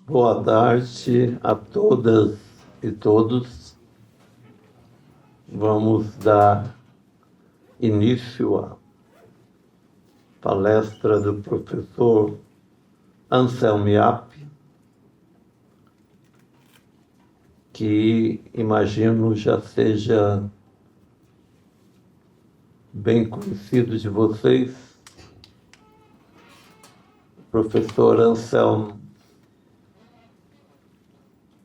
Boa tarde a todas e todos. Vamos dar início à palestra do professor Anselmo Iappi, que imagino já seja bem conhecido de vocês. O professor Anselmo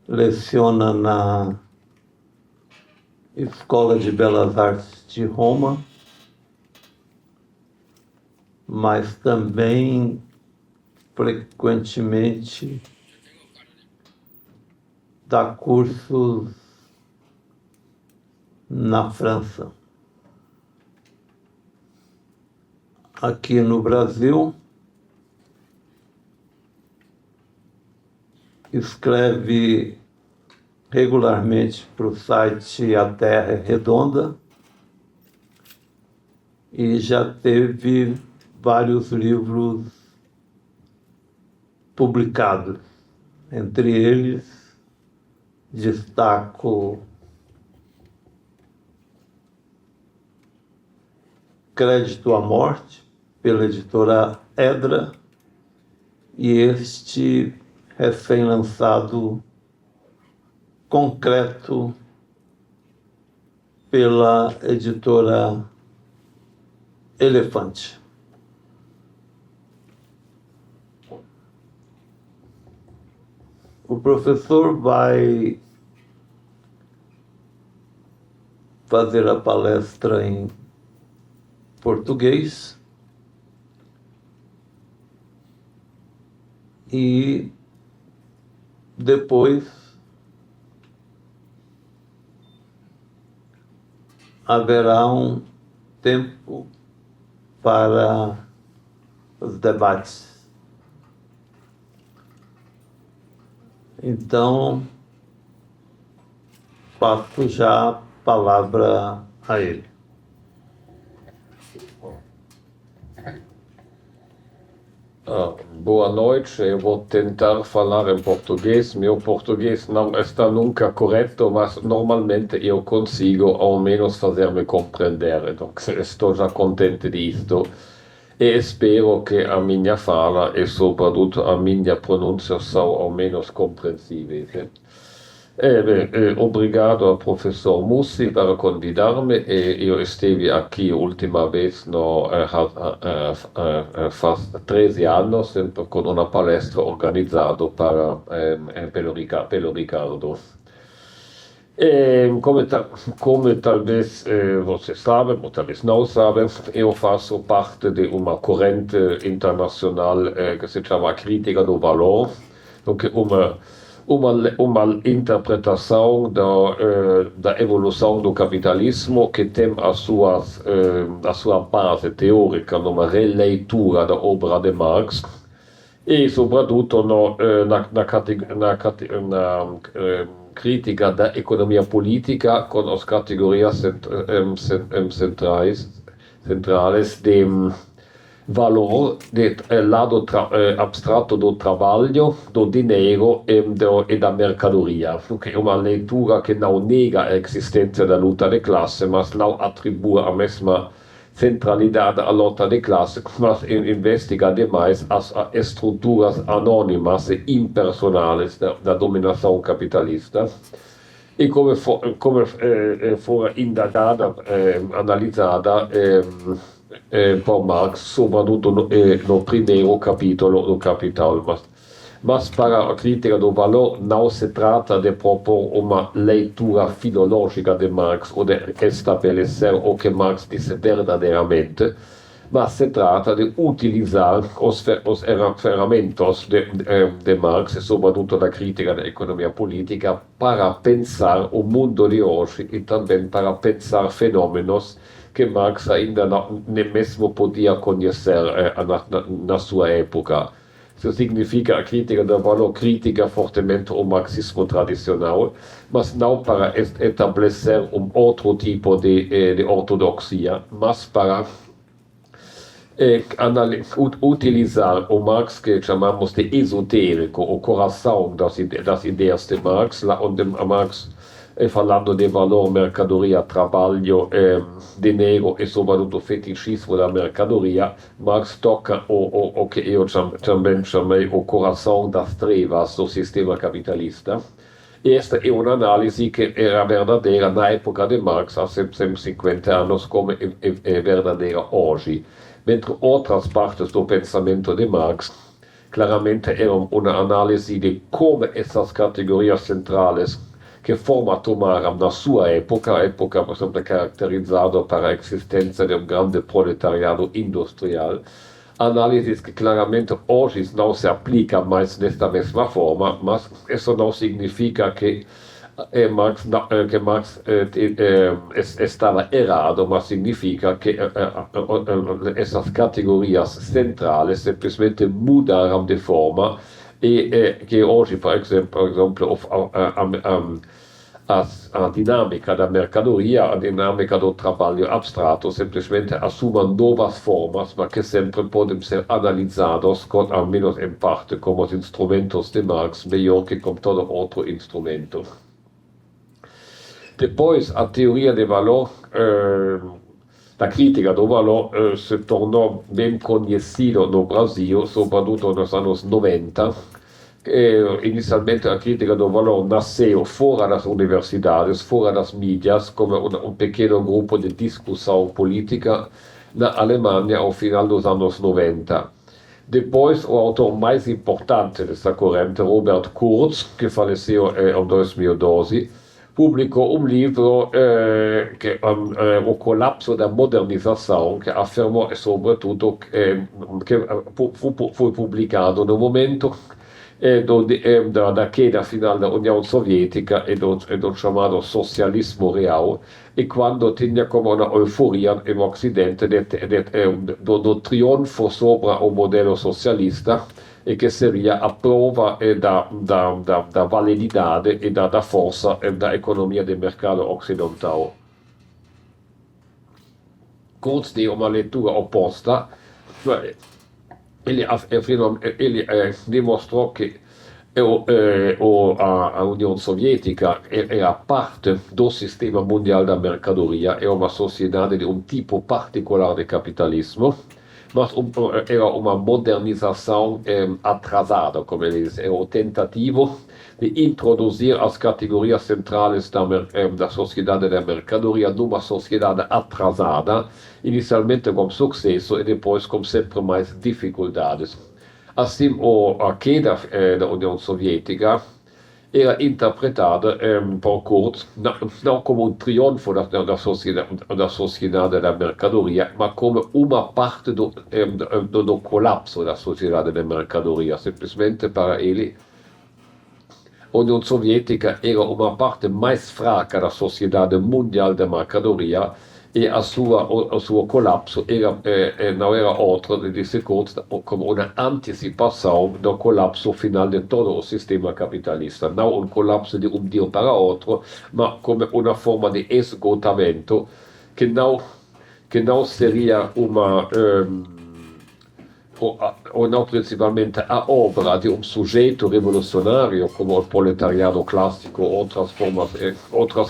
leciona na Escola de Belas Artes de Roma, mas também frequentemente dá cursos na França. Aqui no Brasil, escreve regularmente para o site A Terra é Redonda e já teve vários livros publicados. Entre eles, destaco Crédito à Morte, pela editora Edra, e este recém-lançado Concreto, pela editora Elefante. O professor vai fazer a palestra em português e depois haverá um tempo para os debates. Então, passo já a palavra a ele. Boa noite, eu vou tentar falar em português. Meu português não está nunca correto, mas normalmente eu consigo ao menos fazer-me compreender. Então, estou já contente disto e espero que a minha fala e sobretudo a minha pronúncia são ao menos compreensíveis. Obrigado ao professor Mussi para convidar-me. Eu estive aqui a última vez faz 13 anos, sempre com uma palestra organizada pelo Ricardo. Como talvez vocês sabem, ou talvez não sabem, eu faço parte de uma corrente internacional que se chama Crítica do Valor, uma interpretação da evolução do capitalismo que tem a sua base teórica numa releitura da obra de Marx e, sobretudo, na crítica da economia política com as categorias centrais de valor, lado abstrato do trabalho, do dinheiro e da mercadoria, que é uma leitura que não nega a existência da luta de classe, mas não atribui a mesma centralidade à luta de classe, mas investiga demais as estruturas anônimas e impersonais da dominação capitalista. E como foi indagada, analisada por Marx, sobretudo no primeiro capítulo do Capital. Mas para a crítica do valor não se trata de propor uma leitura filológica de Marx ou de estabelecer o que Marx disse verdadeiramente, mas se trata de utilizar as ferramentas de Marx e sobretudo da crítica da economia política para pensar o mundo de hoje e também para pensar fenômenos que Marx ainda nem mesmo podia conhecer na sua época. Isso significa a crítica do valor, crítica fortemente o marxismo tradicional, mas não para estabelecer outro tipo de ortodoxia, mas para utilizar o Marx que chamamos de esotérico, o coração das ideias de Marx, lá onde Marx, falando de valor, mercadoria, trabalho, dinheiro e sobretudo o fetichismo da mercadoria, Marx toca o que eu também chamei o coração das trevas do sistema capitalista. Esta é uma análise que era verdadeira na época de Marx, há 150 anos, como é verdadeira hoje. Mentre outras partes do pensamento de Marx claramente eram uma análise de como essas categorias centrais que forma tomaram na sua época, a época, por exemplo, caracterizada para a existência de um grande proletariado industrial, análises que claramente hoje não se aplicam mais desta mesma forma, mas isso não significa que Marx estava errado, mas significa que essas categorias centrais simplesmente mudaram de forma e que hoje, por exemplo, a dinâmica da mercadoria, a dinâmica do trabalho abstrato, simplesmente assumem novas formas, mas que sempre podem ser analisados, ao menos em parte, como os instrumentos de Marx, melhor que com todo outro instrumento. Depois, a teoria do valor, da crítica do valor, se tornou bem conhecida no Brasil, sobretudo nos anos 90. Inicialmente a crítica do valor nasceu fora das universidades, fora das mídias, como um pequeno grupo de discussão política na Alemanha ao final dos anos 90. Depois, o autor mais importante dessa corrente, Robert Kurz, que faleceu em 2012, publicou um livro O Colapso da Modernização, que afirmou, sobretudo, que foi publicado no momento da queda final da União Soviética e do chamado socialismo real, e quando tinha como uma euforia no Ocidente do triunfo sobre o modelo socialista, e que seria a prova da validade e da força da economia de mercado ocidental. Kurz deu uma leitura oposta. Ele demonstrou que a União Soviética era parte do sistema mundial da mercadoria, é uma sociedade de um tipo particular de capitalismo, mas era uma modernização atrasada, como ele diz, era o tentativo de introduzir as categorias centrais da sociedade da mercadoria numa sociedade atrasada, inicialmente com sucesso e depois com sempre mais dificuldades. Assim, a queda da União Soviética era interpretada por Kurz não como um triunfo da sociedade da mercadoria, mas como uma parte do colapso da sociedade da mercadoria. Simplesmente para ele, a União Soviética era uma parte mais fraca da sociedade mundial da mercadoria e o seu colapso não era outro, disse Kurz, como uma antecipação do colapso final de todo o sistema capitalista. Não um colapso de um dia para outro, mas como uma forma de esgotamento que não seria uma... ou não principalmente a obra de um sujeito revolucionário como o proletariado clássico, outras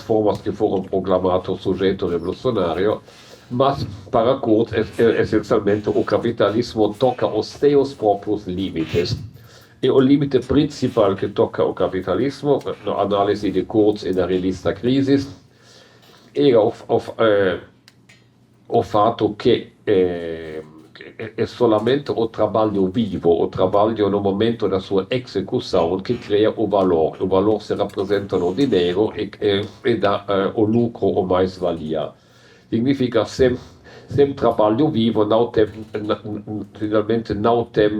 formas que foram proclamadas sujeito revolucionário, mas para Kurz, essencialmente, o capitalismo toca os seus próprios limites. E o limite principal que toca o capitalismo, na análise de Kurz e da revista Crisis, era o fato que é solamente o trabalho vivo, o trabalho no momento da sua execução que cria o valor. O valor se representa no dinheiro e dá o lucro ou mais-valia. Significa sem trabalho vivo finalmente não tem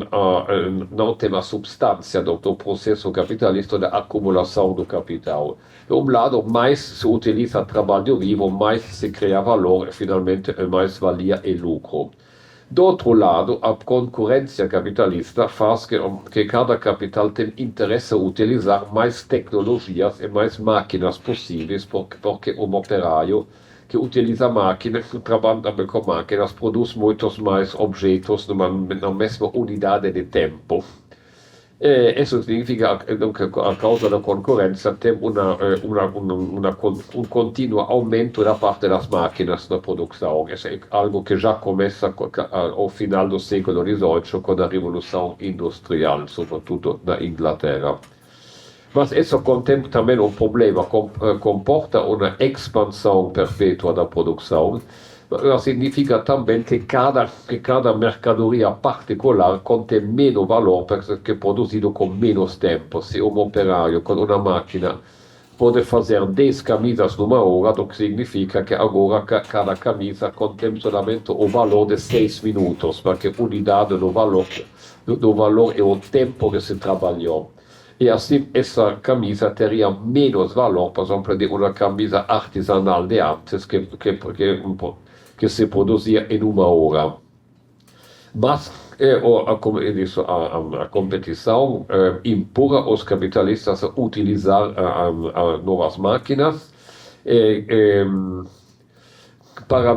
a substância do processo capitalista da acumulação do capital. De um lado, mais se utiliza trabalho vivo, mais se cria valor e finalmente mais-valia e lucro. Do outro lado, a concorrência capitalista faz que cada capital tenha interesse em utilizar mais tecnologias e mais máquinas possíveis, porque um operário que utiliza máquinas, que trabalha também com máquinas, produz muitos mais objetos na mesma unidade de tempo. Isso significa que a causa da concorrência tem um contínuo aumento da parte das máquinas na produção. Isso é algo que já começa ao final do século XVIII com a Revolução Industrial, sobretudo na Inglaterra. Mas isso contém também um problema, comporta uma expansão perpétua da produção. Significa também que cada mercadoria particular contém menos valor porque é produzido com menos tempo. Se um operário com uma máquina pode fazer 10 camisas numa hora, o que significa que agora cada camisa contém somente o valor de 6 minutos, porque a unidade do valor é o tempo que se trabalhou. E assim, essa camisa teria menos valor, por exemplo, de uma camisa artesanal de antes, que se produzia em uma hora. Mas, como eu disse, a competição empurra os capitalistas a utilizar novas máquinas para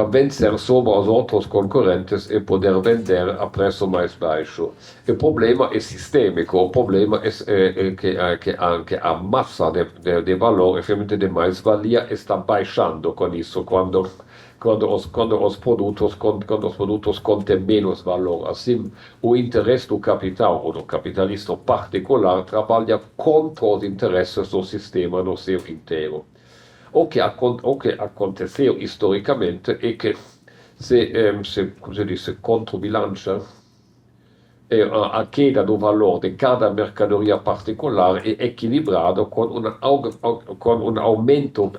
vencer sobre os outros concorrentes e poder vender a preço mais baixo. O problema é sistêmico, o problema é que a massa de valor, efetivamente de mais-valia, está baixando com isso, quando os produtos contêm menos valor. Assim, o interesse do capital, ou do capitalista particular, trabalha contra os interesses do sistema no seu inteiro. O que aconteceu historicamente é que como se diz, controbilancia a queda do valor de cada mercadoria particular é equilibrado com um aumento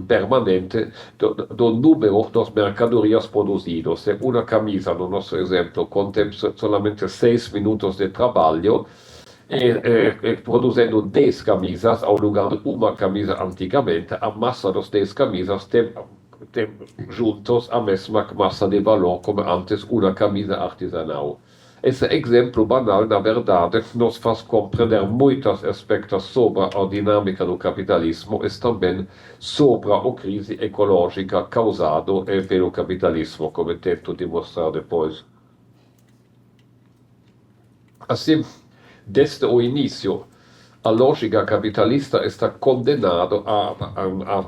permanente do número das mercadorias produzidas. Se uma camisa, no nosso exemplo, contém somente 6 minutos de trabalho, produzindo 10 camisas ao lugar de uma camisa antigamente, a massa das 10 camisas tem juntos a mesma massa de valor como antes uma camisa artesanal. Esse exemplo banal, na verdade, nos faz compreender muitos aspectos sobre a dinâmica do capitalismo e também sobre a crise ecológica causada pelo capitalismo, como tento demonstrar depois. Assim, desde o início, a lógica capitalista está condenada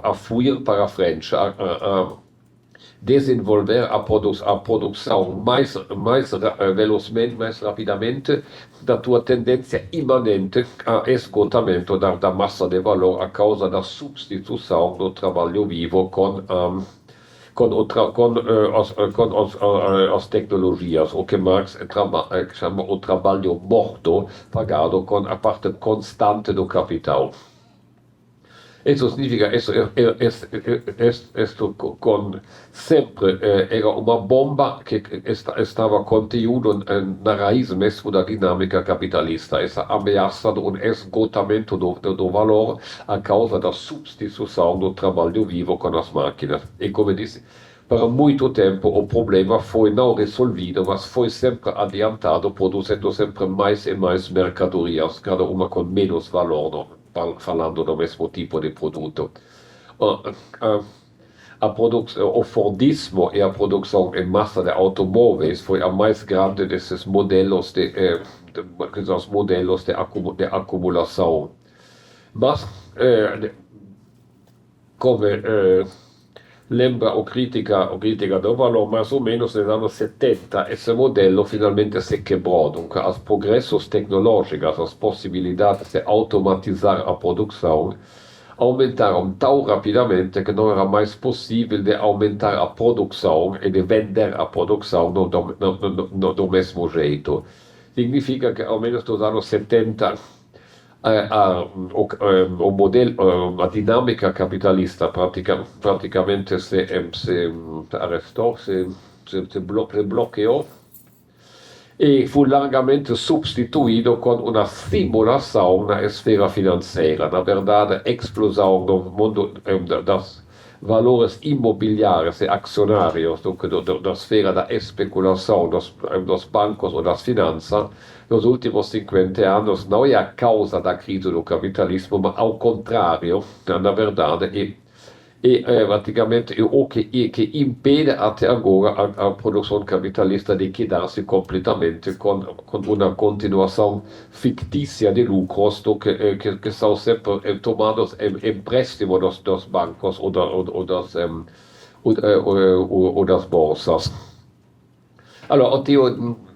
a fluir para a frente, a desenvolver a produção mais velozmente, mais rapidamente, da sua tendência imanente a esgotamento da massa de valor a causa da substituição do trabalho vivo com as tecnologias, o que Marx chama o trabalho morto, pagado com a parte constante do capital. Isso significa, sempre era uma bomba que estava conteúdo na raiz mesmo da dinâmica capitalista, essa ameaça de esgotamento do valor a causa da substituição do trabalho vivo com as máquinas. E como disse, para muito tempo o problema foi não resolvido, mas foi sempre adiantado, produzindo sempre mais e mais mercadorias, cada uma com menos valor, falando do mesmo tipo de produto. O Fordismo e a produção em massa de automóveis foi a mais grande desses modelos de acumulação. Mas, como lembra o crítica do valor, mais ou menos nos anos 70, esse modelo finalmente se quebrou. Donc, os progressos tecnológicos, as possibilidades de automatizar a produção, aumentaram tão rapidamente que não era mais possível de aumentar a produção e de vender a produção do mesmo jeito. Significa que, ao menos nos anos 70, o modelo, a dinâmica capitalista praticamente se arrestou, se bloqueou e foi largamente substituído com uma simulação na esfera financeira. Na verdade, a explosão do mundo das valores imobiliários e acionários, da esfera da especulação dos bancos ou das finanças, nos últimos 50 anos não é a causa da crise do capitalismo, mas ao contrário, na verdade, e praticamente o che impede até agora a produção capitalista de quedar-se completamente com uma continuação fictícia de lucros que são sempre tomados em empréstimo dos bancos ou das bolsas. Allora,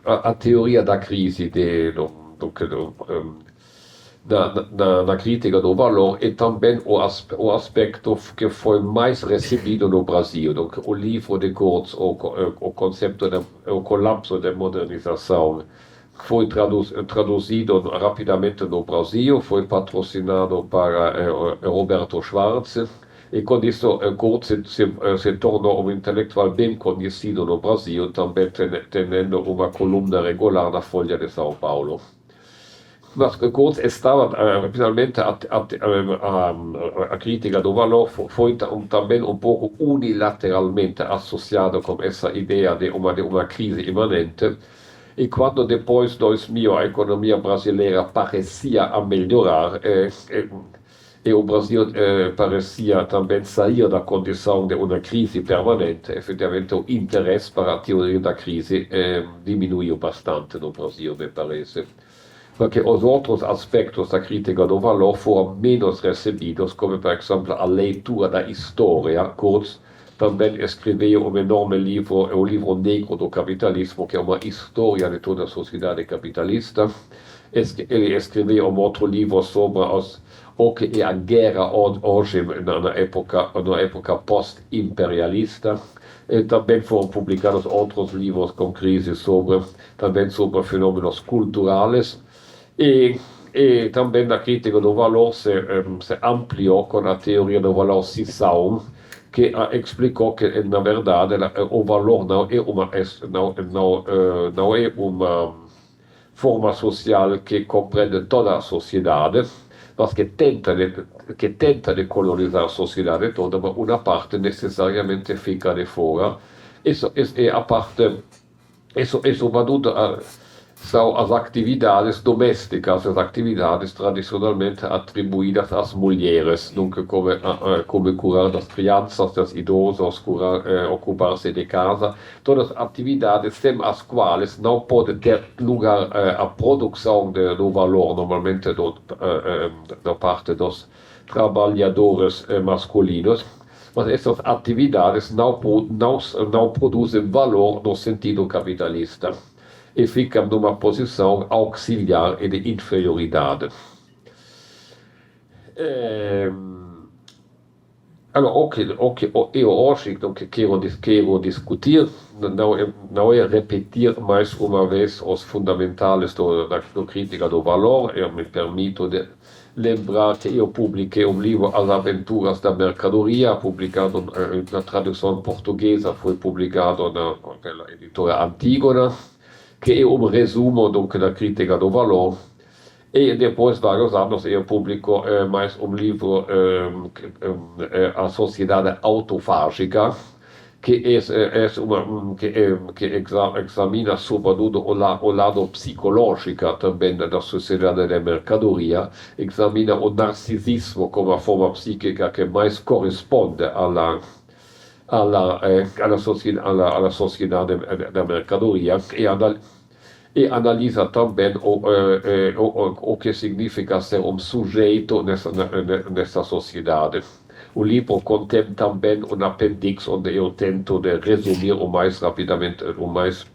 a teoria da crisi na crítica do valor é também o aspecto que foi mais recebido no Brasil. Donc, o livro de Kurz, o conceito o colapso da modernização, foi traduzido rapidamente no Brasil, foi patrocinado para Roberto Schwarz, e com isso Kurz se tornou um intelectual bem conhecido no Brasil, também tendo uma coluna regular na Folha de São Paulo. Mas Kurz estava finalmente a crítica do valor foi também um pouco unilateralmente associado com essa ideia de uma crise imanente. E quando depois 2000 a economia brasileira parecia a melhorar, e o Brasil parecia também sair da condição de uma crise permanente, efetivamente o interesse para a teoria da crise diminuiu bastante no Brasil, me parece. Porque os outros aspectos da crítica do valor foram menos recebidos, como por exemplo a leitura da história. Kurz também escreveu um enorme livro, o livro negro do capitalismo, que é uma história de toda a sociedade capitalista. Ele escreveu um outro livro sobre o que é a guerra hoje na época pós-imperialista. Também foram publicados outros livros com crises também sobre fenômenos culturais. E também na crítica do valor se ampliou com a teoria do valor Sisson, que explicou que, na verdade, o valor não é uma forma social que compreende toda a sociedade, mas que tenta de colonizar a sociedade toda, mas uma parte necessariamente fica de fora. Isso sobretudo, são as atividades domésticas, as atividades tradicionalmente atribuídas às mulheres, nunca como curar das crianças, dos idosos, ocupar-se de casa, todas as atividades sem as quais não pode ter lugar a produção do valor, normalmente da parte dos trabalhadores masculinos. Mas essas atividades não produzem valor no sentido capitalista e ficam numa posição auxiliar e de inferioridade. Allora, o que eu hoje quero discutir não é repetir mais uma vez os fundamentais da crítica do valor. Eu me permito de lembrar que eu publiquei um livro, As Aventuras da Mercadoria, publicado na tradução portuguesa, foi publicado pela editora Antígona, que é um resumo da crítica do valor. E depois, vários anos, eu publico mais um livro, A Sociedade Autofágica, que examina sobretudo o lado psicológico também da sociedade da mercadoria, examina o narcisismo como a forma psíquica que mais corresponde alla sociedade da mercadoria, e analisa também o que significa ser um sujeito nessa sociedade. O livro contém também um apêndice onde eu tento de resumir o mais rapidamente, o mais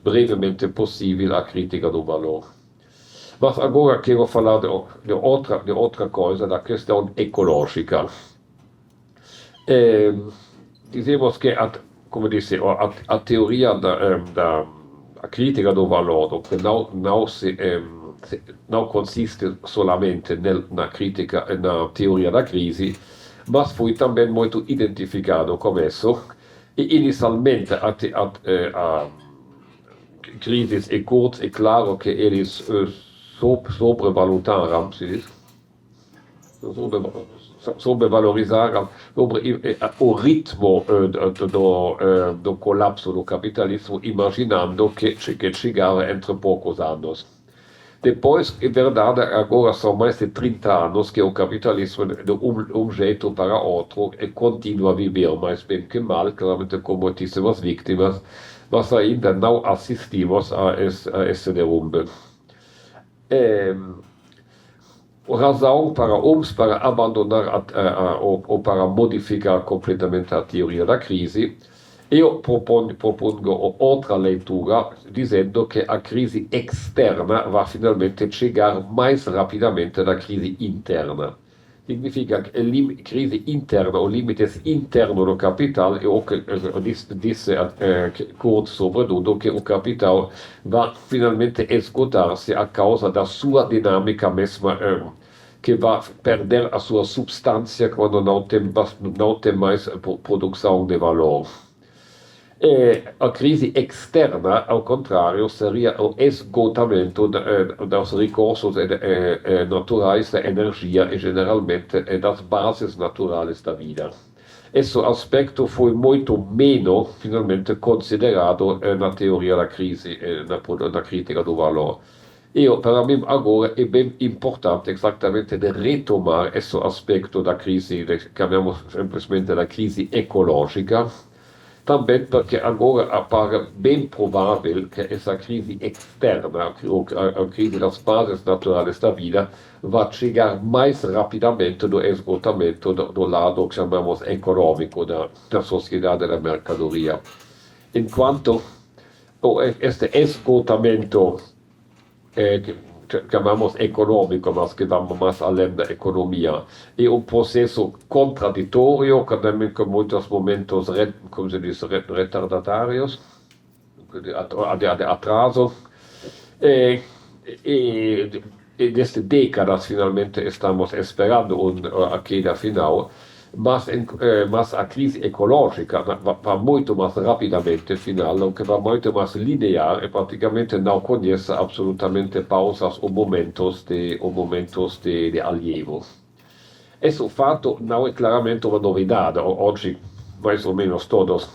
brevemente possível a crítica do valor. Mas agora quero falar de outra coisa, da questão ecológica. Dizemos que, como disse, a teoria a crítica do valor não consiste solamente na teoria da crise, mas foi também muito identificado com isso. E inicialmente a crises e Kurz, é claro que eles sobrevalorizaram o ritmo do colapso do capitalismo, imaginando que chegava entre poucos anos. Depois, em verdade, agora são mais de 30 anos que o capitalismo, de jeito para outro, continua a viver mais bem que mal, claramente com muitíssimas vítimas, mas ainda não assistimos a esse derrumbe. Razão para uns para abandonar ou para modificar completamente a teoria da crise. Eu propongo outra leitura, dizendo que a crise externa vai finalmente chegar mais rapidamente da crise interna. Significa que a crise interna, o limites interno do capital, e o que disse Kurz sobretudo, que o capital vai finalmente esgotar-se a causa da sua dinâmica mesma, que vai perder a sua substância quando não tem mais produção de valor. A crise externa, ao contrário, seria o esgotamento dos recursos naturais da energia e, generalmente, das bases naturais da vida. Esse aspecto foi muito menos, finalmente, considerado na teoria da crise, na crítica do valor. Para mim, agora é bem importante exatamente de retomar esse aspecto da crise, que chamamos simplesmente da crise ecológica, também porque agora appare bem provável que essa crise externa, a crise das bases naturais da vida, vai chegar mais rapidamente do esgotamento do lado que chamamos econômico da sociedade da mercadoria. Enquanto este esgotamento que chamamos econômico, mas que vai mais além da economia, é um processo contraditório, com muitos momentos, como se diz, retardatários, de atraso. Desde décadas, finalmente, estamos esperando a queda final, mas a crise ecológica vai muito mais rapidamente final, que vai muito mais linear e praticamente não conhece absolutamente pausas ou momentos de alievo. Esse fato não é claramente uma novidade. Hoje, mais ou menos todos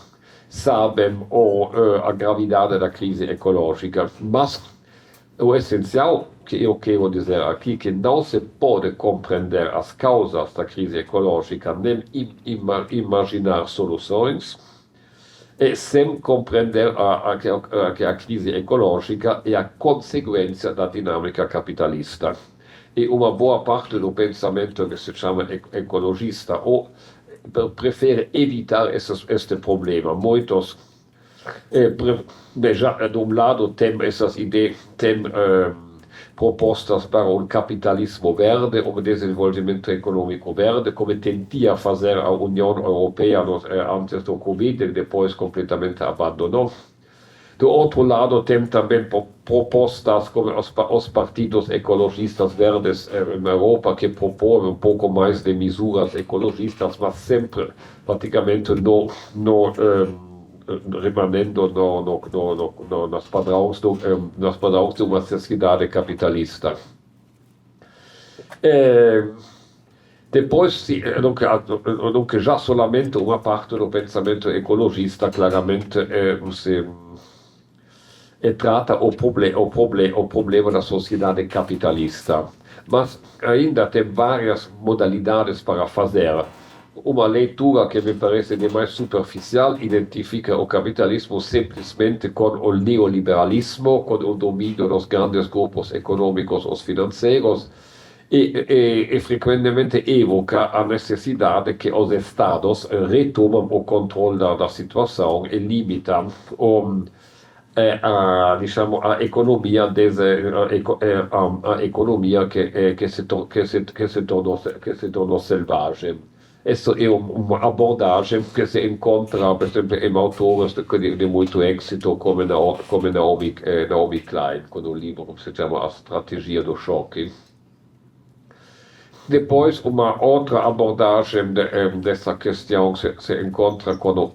sabem a gravidade da crise ecológica, mas o essencial que eu quero dizer aqui é que não se pode compreender as causas da crise ecológica nem imaginar soluções sem compreender que a crise ecológica é a consequência da dinâmica capitalista. E uma boa parte do pensamento que se chama ecologista prefere evitar este problema. Muitos já, de um lado, tem essas ideias, tem propostas para um capitalismo verde, um desenvolvimento econômico verde, como tentia fazer a União Europeia antes do Covid e depois completamente abandonou. Do outro lado, tem também propostas como os partidos ecologistas verdes na Europa, que propõem um pouco mais de medidas ecologistas, mas sempre praticamente remanendo nos padrões de uma sociedade capitalista. Depois, já somente uma parte do pensamento ecologista claramente trata o problema da sociedade capitalista, mas ainda tem várias modalidades para fazer. Uma leitura que me parece de mais superficial identifica o capitalismo simplesmente com o neoliberalismo, com o domínio dos grandes grupos econômicos, os financeiros, e frequentemente evoca a necessidade que os estados retomam o controle da situação e limitam a economia que se tornou selvagem. Essa é uma abordagem que se encontra, por exemplo, em autores de muito êxito, como Naomi Klein, com o livro que se chama A Estratégia do Choque. Depois, uma outra abordagem dessa questão se encontra com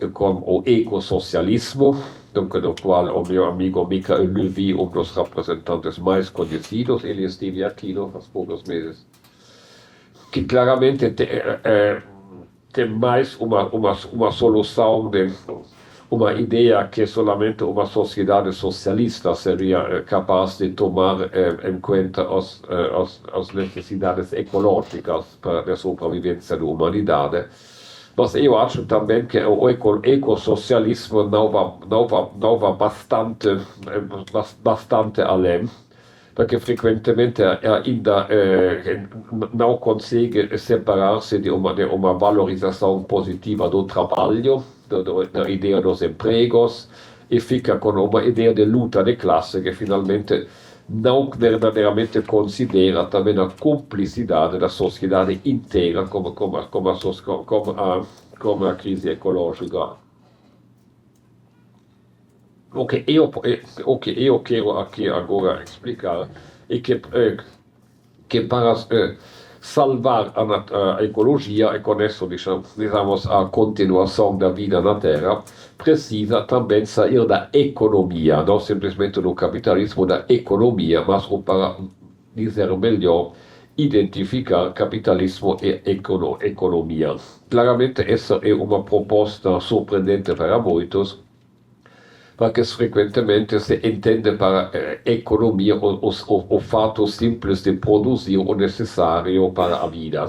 o ecossocialismo, do qual o meu amigo Michael Levy, um dos representantes mais conhecidos, ele esteve aqui há poucos meses, que claramente tem mais uma solução uma ideia que solamente uma sociedade socialista seria capaz de tomar em conta as necessidades ecológicas para a sobrevivência da humanidade. Mas eu acho também que o ecossocialismo não vai bastante além, porque frequentemente ainda não consegue separar-se de uma valorização positiva do trabalho, da ideia dos empregos, e fica com uma ideia de luta de classe que finalmente não verdadeiramente considera também a cumplicidade da sociedade inteira como a crise ecológica. O que eu quero aqui agora explicar é que para salvar a ecologia, e com isso, digamos, a continuação da vida na Terra, precisa também sair da economia, não simplesmente do capitalismo, da economia, mas para dizer melhor, identificar capitalismo e economia. Claramente, essa é uma proposta surpreendente para muitos, porque frequentemente se entende para economia o fato simples de produzir o necessário para a vida.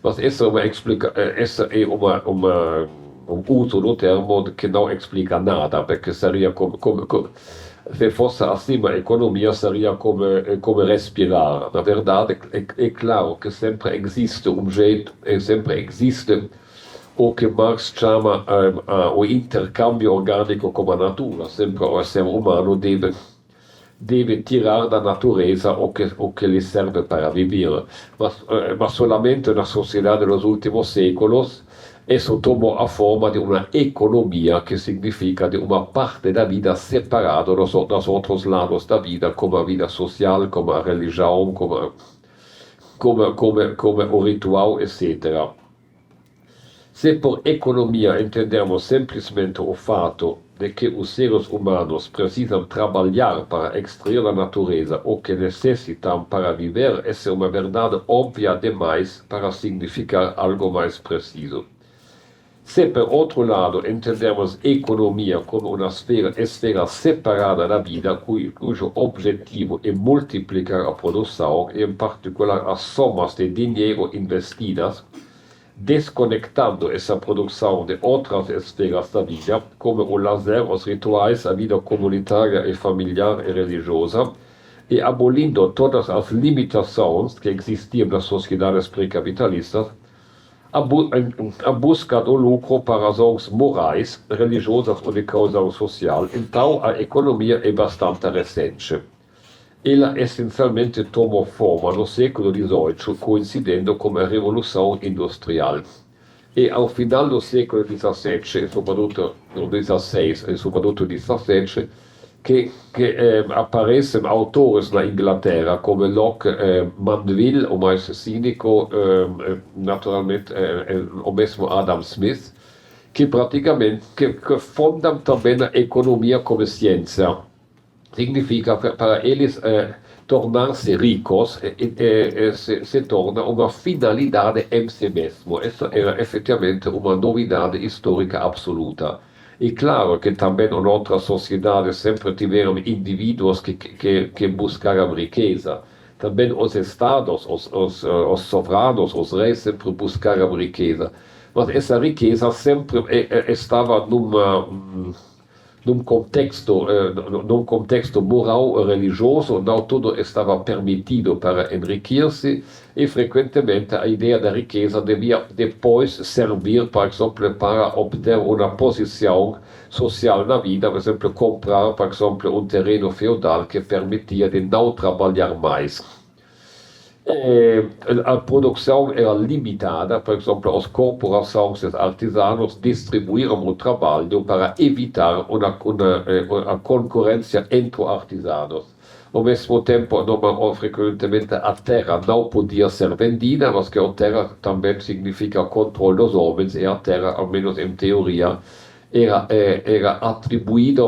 Mas essa é um uso do termo que não explica nada, porque seria se fosse assim, a economia seria como respirar. Na verdade, é claro que sempre existe um jeito, sempre existe o que Marx chama o intercâmbio orgânico com a natura. Sempre o ser humano deve tirar da natureza o que lhe serve para viver. Mas solamente na sociedade dos últimos séculos isso tomou a forma de uma economia, que significa de uma parte da vida separada dos outros lados da vida, como a vida social, como a religião, como o ritual, etc. Se por economia entendemos simplesmente o fato de que os seres humanos precisam trabalhar para extrair a natureza o que necessitam para viver, essa é uma verdade óbvia demais para significar algo mais preciso. Se, por outro lado, entendemos economia como uma esfera separada da vida, cujo objetivo é multiplicar a produção, e em particular as somas de dinheiro investidas, desconectando essa produção de outras esferas da vida, como o lazer, os rituais, a vida comunitária e familiar e religiosa, e abolindo todas as limitações que existiam nas sociedades pré-capitalistas, a busca do lucro para razões morais, religiosas ou de causa social, então a economia é bastante recente. Ela essencialmente tomou forma no século XVIII, coincidendo com a Revolução Industrial. E ao final do século XVII, sobretudo no XVI e sobretudo XVII, que aparecem autores na Inglaterra como Locke, Mandeville, o mais cínico, naturalmente o mesmo Adam Smith, que praticamente que fundam também a economia como ciência. Significa para eles tornar-se ricos se torna uma finalidade em si mesmo. Essa era efetivamente uma novidade histórica absoluta. E claro que também em outras sociedades sempre tiveram indivíduos que buscaram riqueza. Também os estados, os soberanos, os reis sempre buscaram riqueza. Mas essa riqueza sempre estava num contexto moral e religioso, não tudo estava permitido para enriquecer-se, e frequentemente a ideia da riqueza devia depois servir, por exemplo, para obter uma posição social na vida, por exemplo, comprar, por exemplo, um terreno feudal que permitia de não trabalhar mais. A produção era limitada, por exemplo, as corporações e os artesanos distribuíram o trabalho para evitar a concorrência entre artesanos. Ao mesmo tempo, frequentemente a terra não podia ser vendida, mas que a terra também significa controle dos homens, e a terra, ao menos em teoria, era atribuída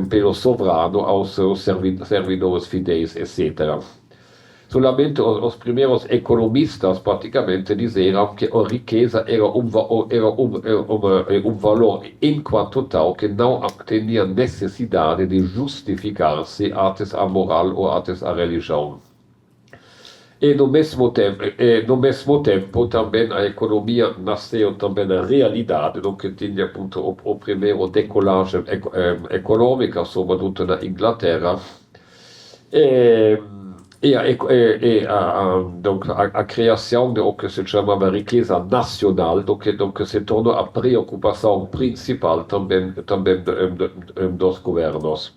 pelo soberano aos seus servidores fiéis, etc. Solamente os primeiros economistas praticamente disseram que a riqueza era um valor enquanto tal que não tinha necessidade de justificar-se até a moral ou até a religião. No mesmo tempo também a economia nasceu também na realidade, que tinha appunto o primeiro decolagem econômica, sobretudo na Inglaterra, donc a criação de o que se chamava riqueza nacional, que se tornou a preocupação principal também dos governos.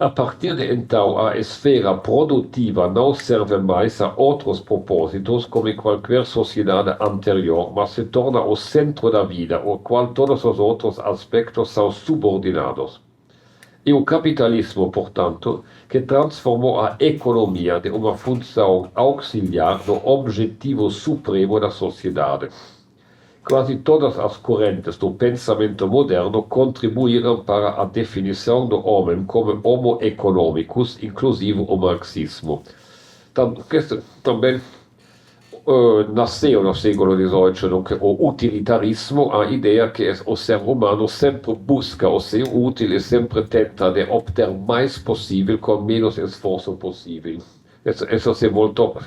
A partir de então, a esfera produtiva não serve mais a outros propósitos como em qualquer sociedade anterior, mas se torna o centro da vida, ao qual todos os outros aspectos são subordinados. E o capitalismo, portanto, que transformou a economia de uma função auxiliar no objetivo supremo da sociedade. Quase todas as correntes do pensamento moderno contribuíram para a definição do homem como homo economicus, inclusive o marxismo. Também nasceu no século XVIII o utilitarismo, a ideia que o ser humano sempre busca o ser útil e sempre tenta de obter mais possível com menos esforço possível. Isso se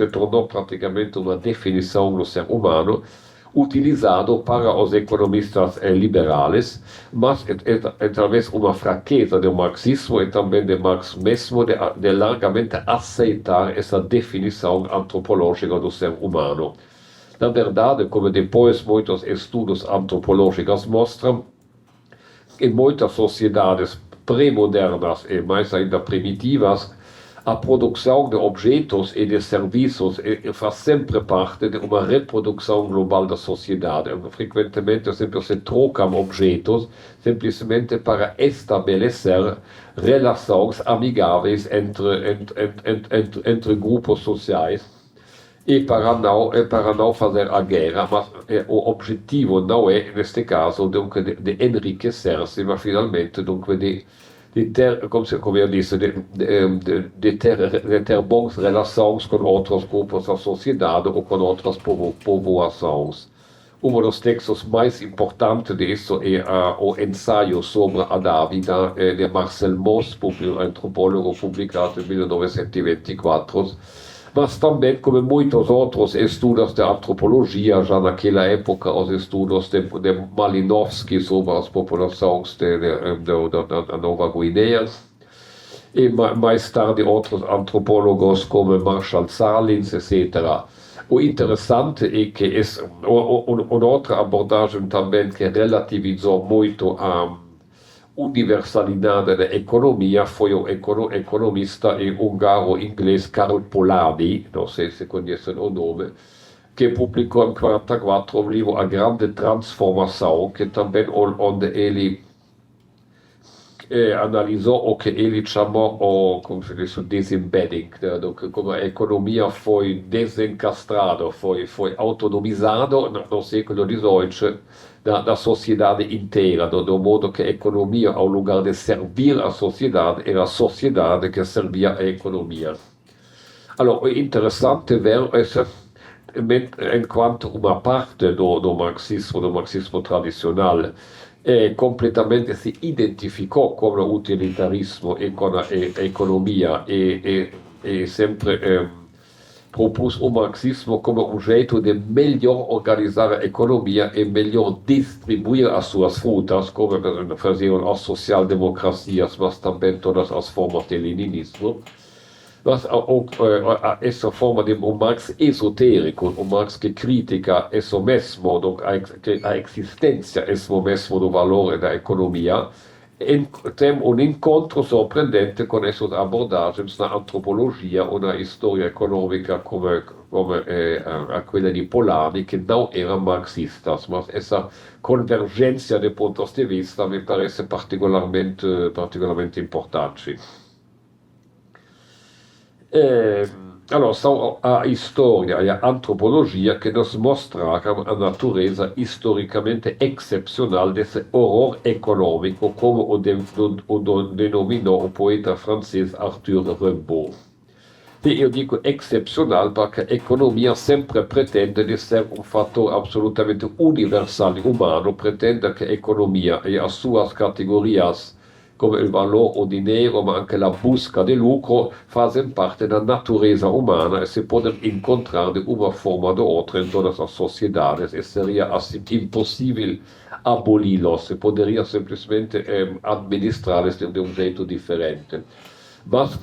tornou praticamente uma definição do ser humano, utilizado para os economistas liberais, mas é talvez uma fraqueza do marxismo e também de Marx mesmo de largamente aceitar essa definição antropológica do ser humano. Na verdade, como depois muitos estudos antropológicos mostram, em muitas sociedades pré-modernas e mais ainda primitivas, a produção de objetos e de serviços faz sempre parte de uma reprodução global da sociedade. Frequentemente sempre se trocam objetos simplesmente para estabelecer relações amigáveis entre grupos sociais e para não fazer a guerra, mas o objetivo não é, neste caso, de enriquecer-se, mas finalmente de ter, como eu disse, de ter boas relações com outros grupos da sociedade ou com outras povoações. Um dos textos mais importantes disso é o ensaio sobre a Dávida de Marcel Mauss, antropólogo, publicado em 1924, mas também, como muitos outros estudos de antropologia, já naquela época, os estudos de Malinowski sobre as populações da Nova Guiné, e mais tarde outros antropólogos como Marshall Salins, etc. O interessante é que uma outra abordagem também que relativizou muito a universalidade da economia foi o economista húngaro-inglês Karl Polanyi, não sei se conhecem o nome, que publicou em 1944 o livro A Grande Transformação, que também onde ele analisou o que ele chamou como se diz, o disembedding, como a economia foi desencastrada, foi autonomizada no século XVIII da sociedade inteira, do modo que a economia, ao lugar de servir a sociedade, era a sociedade que servia a economia. Allora, é interessante ver isso, enquanto uma parte do marxismo tradicional completamente se identificou com o utilitarismo e com a economia e sempre propôs o marxismo como um jeito de melhor organizar a economia e melhor distribuir as suas frutas, como faziam as social-democracias, mas também todas as formas de leninismo. Mas essa forma de um Marx esotérico, um Marx que critica isso mesmo, a existência isso mesmo do valor da economia, tem encontro surpreendente com essas abordagens na antropologia ou na história econômica como aquela de Polanyi, que não eram marxistas, mas essa convergência de pontos de vista me parece particularmente importante. Allora, são a história e a antropologia que nos mostraram a natureza historicamente excepcional desse horror econômico, como o denominou o poeta francês Arthur Rimbaud. E io dico excepcional perché economia sempre pretende di essere un fattore assolutamente universale umano, pretende che economia e a suas categorias come il valore o dinero, ma anche la busca di lucro, fazem parte da natureza humana e se podem encontrar de una forma de outra en todas as sociedades e seria assim impossível abolilos, se poderia simplesmente administrá-los de um jeito diferente. Mas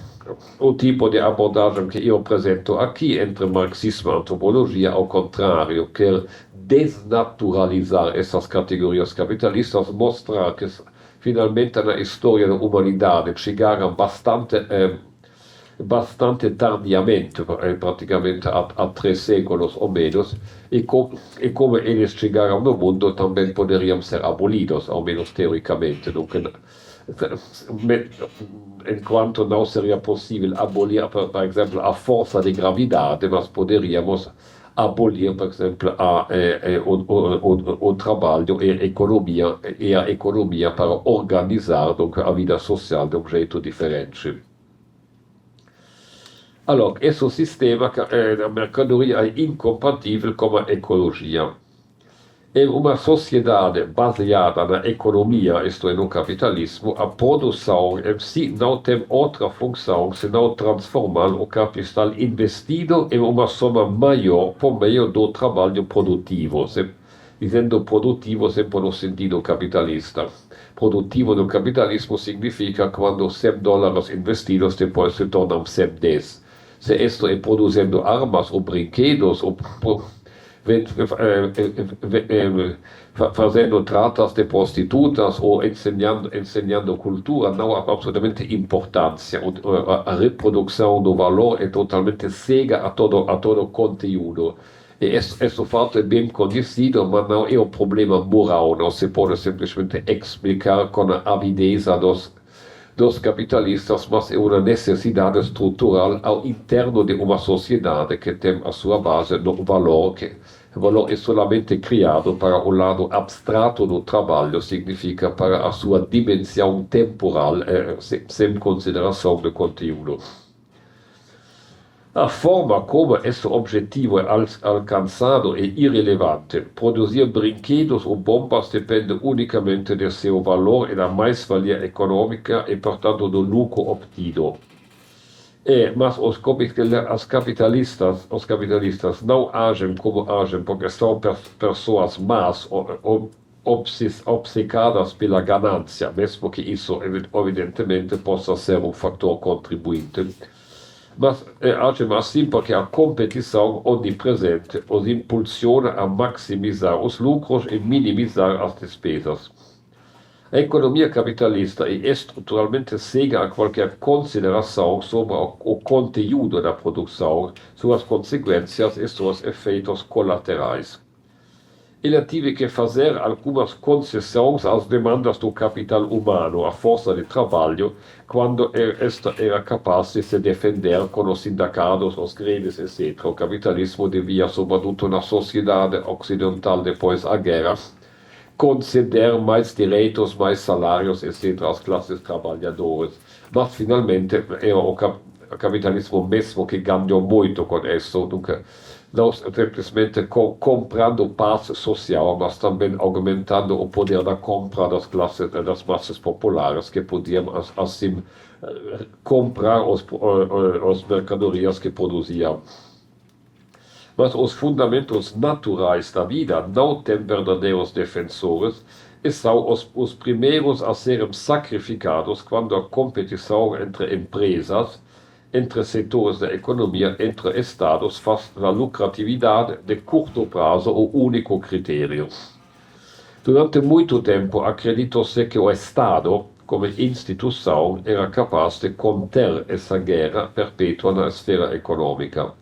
o tipo de abordagem que eu apresento aqui entre marxismo e antropologia, ao contrário, quer desnaturalizar essas categorias capitalistas, mostrar que finalmente na história da humanidade chegaram bastante tardiamente, praticamente a 3 séculos ou menos, e como eles chegaram no mundo, também poderiam ser abolidos, ao menos teoricamente. Enquanto não seria possível abolir, por exemplo, a força de gravidade, mas poderíamos abolir, por exemplo, o trabalho e a economia para organizar donc, a vida social de um jeito diferente. Allora, esse sistema da mercadoria é incompatível com a ecologia. Em uma sociedade baseada na economia, isto é, no capitalismo, a produção em si não tem outra função senão transformar o capital investido em uma soma maior por meio do trabalho produtivo. Dizendo produtivo sempre no sentido capitalista. Produtivo no capitalismo significa quando $100 investidos depois se tornam 110. Se isto é produzindo armas ou brinquedos ou fazendo tratas de prostitutas ou ensinando cultura, não há absolutamente importância. A reprodução do valor é totalmente cega a todo conteúdo. E esse fato é bem conhecido, mas não é um problema moral, não se pode simplesmente explicar com a avideza dos capitalistas, mas é uma necessidade estrutural ao interno de uma sociedade que tem a sua base no valor, que o valor é solamente criado para o lado abstrato do trabalho, significa para a sua dimensão temporal, sem consideração do conteúdo. A forma como esse objetivo é alcançado é irrelevante. Produzir brinquedos ou bombas depende unicamente de seu valor e da mais-valia econômica e, portanto, do lucro obtido. Mas os capitalistas não agem como agem porque são pessoas más ou obcecadas pela ganância, mesmo que isso, evidentemente, possa ser um fator contribuinte. Mas agem assim porque a competição onipresente os impulsiona a maximizar os lucros e minimizar as despesas. A economia capitalista é estruturalmente cega a qualquer consideração sobre o conteúdo da produção, suas consequências e seus efeitos colaterais. Ele teve que fazer algumas concessões às demandas do capital humano, à força de trabalho, quando esta era capaz de se defender com os sindicatos, os greves, etc. O capitalismo devia, sobretudo na sociedade ocidental depois da guerra, conceder mais direitos, mais salários, etc. às classes trabalhadoras. Mas, finalmente, era o capitalismo mesmo que ganhou muito com isso, não simplesmente comprando paz social, mas também aumentando o poder da compra das massas populares, que podiam, assim, comprar as mercadorias que produziam. Mas os fundamentos naturais da vida não têm verdadeiros defensores e são os primeiros a serem sacrificados quando a competição entre empresas, entre setores da economia, entre estados, faz da lucratividade de curto prazo o único critério. Durante muito tempo acreditou-se que o Estado, como instituição, era capaz de conter essa guerra perpétua na esfera econômica.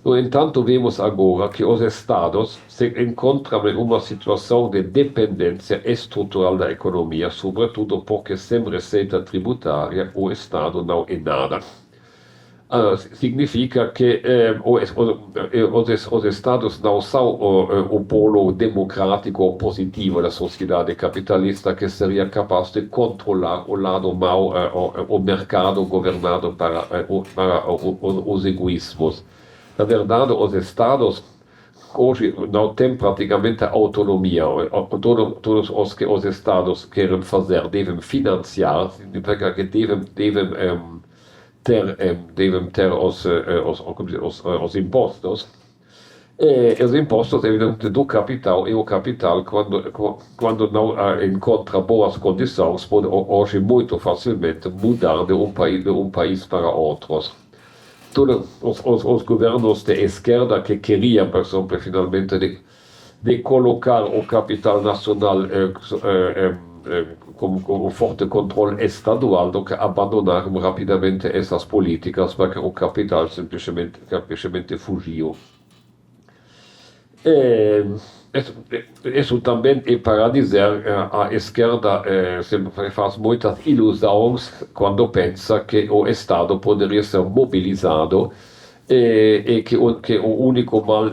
No entanto, vemos agora que os Estados se encontram em uma situação de dependência estrutural da economia, sobretudo porque sem receita tributária o Estado não é nada. significa que os estados não são o polo democrático ou positivo da sociedade capitalista que seria capaz de controlar o lado mau, o mercado governado para os egoísmos. Na verdade, os estados hoje não têm praticamente autonomia. Todos os que os estados querem fazer devem financiar, significa que devem ter os impostos. E os impostos, evidentemente, do capital, e o capital, quando não encontra boas condições, pode hoje muito facilmente mudar de um país para outros. Todos os governos de esquerda que queriam, por exemplo, finalmente de colocar o capital nacional com um forte controle estadual, do que abandonaram rapidamente essas políticas, porque o capital simplesmente fugiu. Isso também é para dizer, a esquerda sempre faz muitas ilusões quando pensa que o Estado poderia ser mobilizado e que o único mal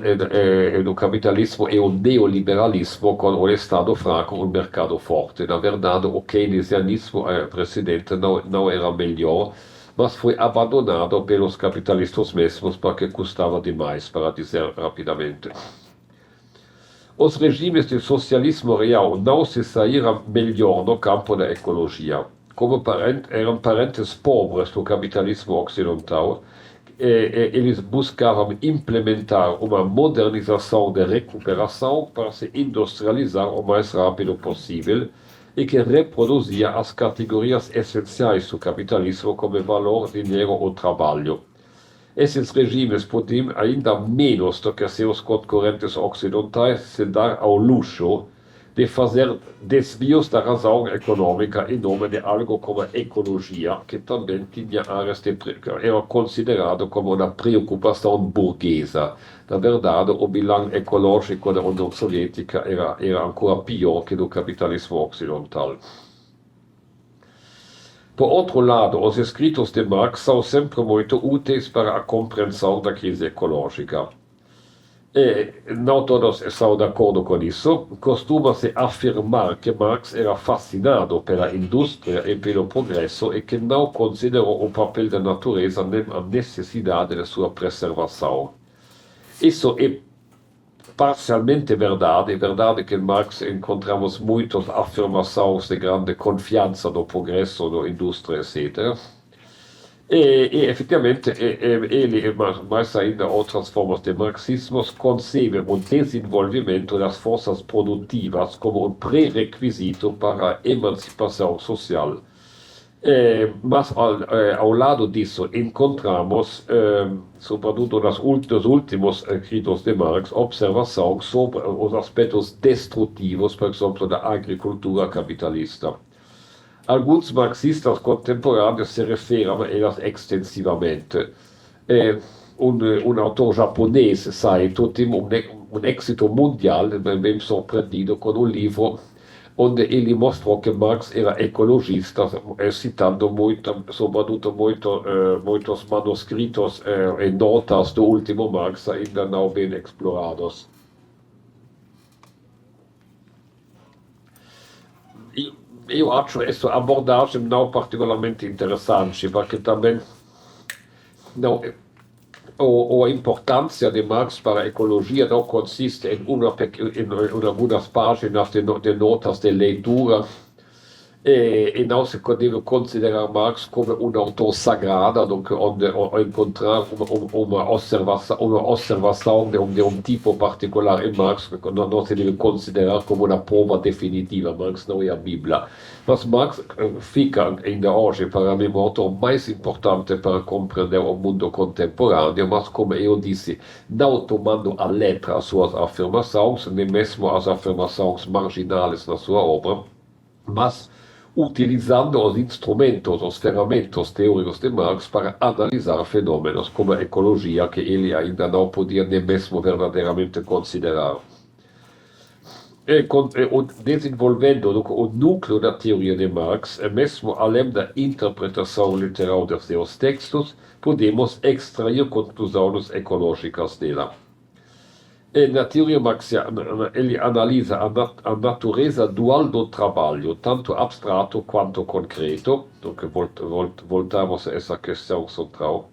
do capitalismo é o neoliberalismo, com o Estado fraco e o mercado forte. Na verdade, o keynesianismo precedente não era melhor, mas foi abandonado pelos capitalistas mesmos porque custava demais, para dizer rapidamente. Os regimes de socialismo real não se saíram melhor no campo da ecologia. Como eram parentes pobres do capitalismo ocidental, eles buscavam implementar uma modernização de recuperação para se industrializar o mais rápido possível e que reproduzia as categorias essenciais do capitalismo como valor, dinheiro ou trabalho. Esses regimes podiam ainda menos do que seus concorrentes ocidentais se dar ao luxo de fazer desvios da razão econômica em nome de algo como a ecologia, que também tinha áreas era considerado como uma preocupação burguesa. Na verdade, o bilan ecológico da União Soviética era ancora pior que do capitalismo ocidental. Por outro lado, os escritos de Marx são sempre muito úteis para a compreensão da crise ecológica. E não todos estão de acordo com isso. Costuma-se afirmar que Marx era fascinado pela indústria e pelo progresso e que não considerou o papel da natureza nem a necessidade de sua preservação. Isso é parcialmente verdade. É verdade que em Marx encontramos muitas afirmações de grande confiança no progresso, na indústria, etc. E efetivamente, ele e mais ainda outras formas de marxismo concebem o desenvolvimento das forças produtivas como um pré-requisito para a emancipação social. Mas ao lado disso encontramos, sobretudo nos últimos escritos de Marx, observação sobre os aspectos destrutivos, por exemplo, da agricultura capitalista. Alguns marxistas contemporâneos se referem a elas extensivamente. Um autor japonês, Saito, teve um êxito mundial, bem surpreendido, com um livro onde ele mostrou que Marx era ecologista, citando sobretudo muitos manuscritos e notas do último Marx ainda não bem explorados. Eu acho essa abordagem não particularmente interessante, porque também a importância de Marx para a ecologia não consiste em algumas páginas de notas de leitura, e não se deve considerar Marx como um autor sagrado, onde encontrar uma observação de um tipo particular em Marx não se deve considerar como uma prova definitiva. Marx não é a Bíblia. Mas Marx fica ainda hoje para mim o autor mais importante para compreender o mundo contemporâneo, mas como eu disse, não tomando a letra as suas afirmações, nem mesmo as afirmações marginais na sua obra, mas utilizando os instrumentos, os ferramentas teóricos de Marx para analisar fenômenos como a ecologia, que ele ainda não podia nem mesmo verdadeiramente considerar. desenvolvendo o núcleo da teoria de Marx, mesmo além da interpretação literal de seus textos, podemos extrair conclusões ecológicas dela. Na teoria marxiana, ele analisa a natureza dual do trabalho, tanto abstrato quanto concreto, donc voltamos a essa questão central.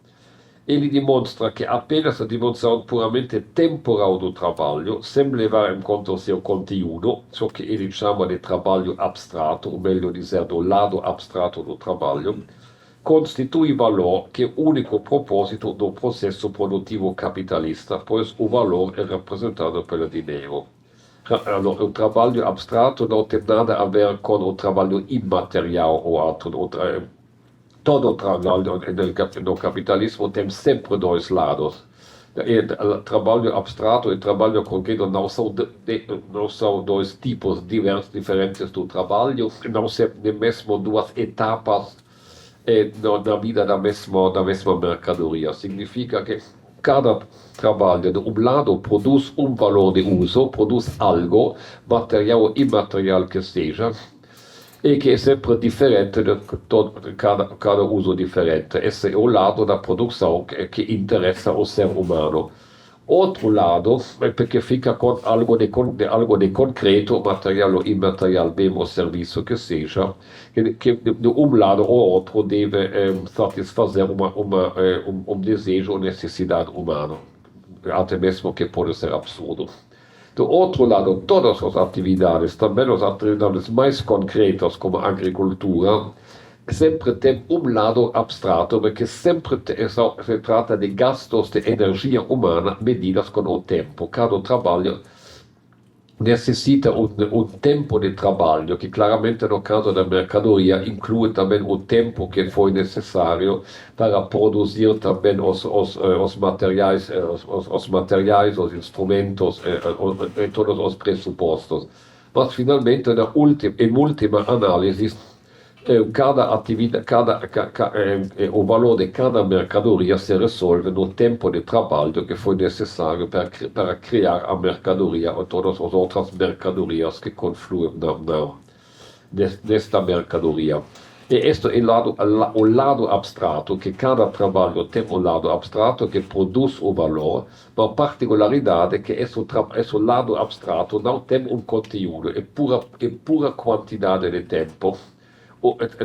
Ele demonstra que apenas a dimensão puramente temporal do trabalho, sem levar em conta o seu conteúdo, o que ele chama de trabalho abstrato, ou melhor dizer, do lado abstrato do trabalho, constitui valor que é o único propósito do processo produtivo capitalista, pois o valor é representado pelo dinheiro. O trabalho abstrato não tem nada a ver com o trabalho imaterial ou outro. Todo o trabalho no capitalismo tem sempre dois lados. O trabalho abstrato e o trabalho concreto não são dois tipos diferentes do trabalho, não são nem mesmo duas etapas na vida da mesma mercadoria. Significa que cada trabalho, de um lado, produz um valor de uso, produz algo, material ou imaterial que seja, e que é sempre diferente de cada uso diferente. Esse é o lado da produção que interessa o ser humano. Outro lado é porque fica com algo de concreto, material ou imaterial, bem ou serviço que seja, que de um lado ou outro deve satisfazer um desejo ou necessidade humana, até mesmo que pode ser absurdo. Do outro lado, todas as atividades, também as atividades mais concretas, como a agricultura, sempre tem um lado abstrato, porque sempre se trata de gastos de energia humana medidas com o tempo. Cada trabalho necessita um tempo de trabalho, que claramente no caso da mercadoria inclui também o tempo que foi necessário para produzir também os materiais, os instrumentos e todos os pressupostos. Mas finalmente, em última análise, cada atividade, o valor de cada mercadoria se resolve no tempo de trabalho que foi necessário para criar a mercadoria ou todas as outras mercadorias que confluem nesta mercadoria. E este é o lado abstrato, que cada trabalho tem um lado abstrato que produz o valor, mas a particularidade é que esse lado abstrato não tem um conteúdo, é pura quantidade de tempo.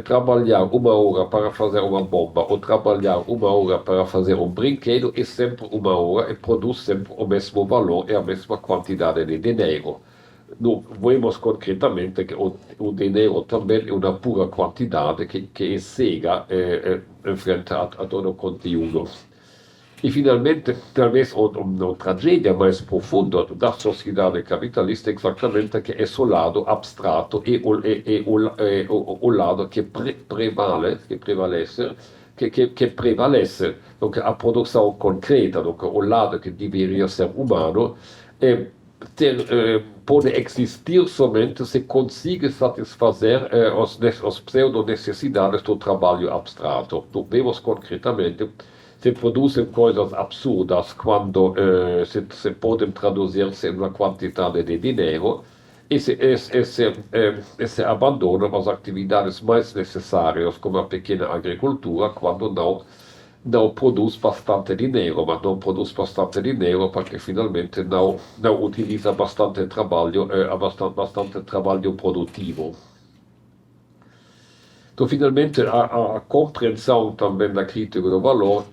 Trabalhar 1 hora para fazer uma bomba ou trabalhar 1 hora para fazer um brinquedo é sempre 1 hora e produz sempre o mesmo valor e a mesma quantidade de dinheiro. Vemos concretamente que o dinheiro também é uma pura quantidade que é cega em frente a todo o conteúdo. E finalmente, talvez uma tragédia mais profunda da sociedade capitalista é exatamente que esse lado abstrato é o lado que prevalece, donc a produção concreta, donc o lado que deveria ser humano, pode existir somente se consiga satisfazer as pseudo-necessidades do trabalho abstrato. Então, vemos concretamente se produzem coisas absurdas quando se podem traduzir-se em uma quantidade de dinheiro e se abandonam as atividades mais necessárias, como a pequena agricultura, quando não produz bastante dinheiro, mas não produz bastante dinheiro porque finalmente não utiliza bastante trabalho produtivo. Então, finalmente, a compreensão também da crítica do valor,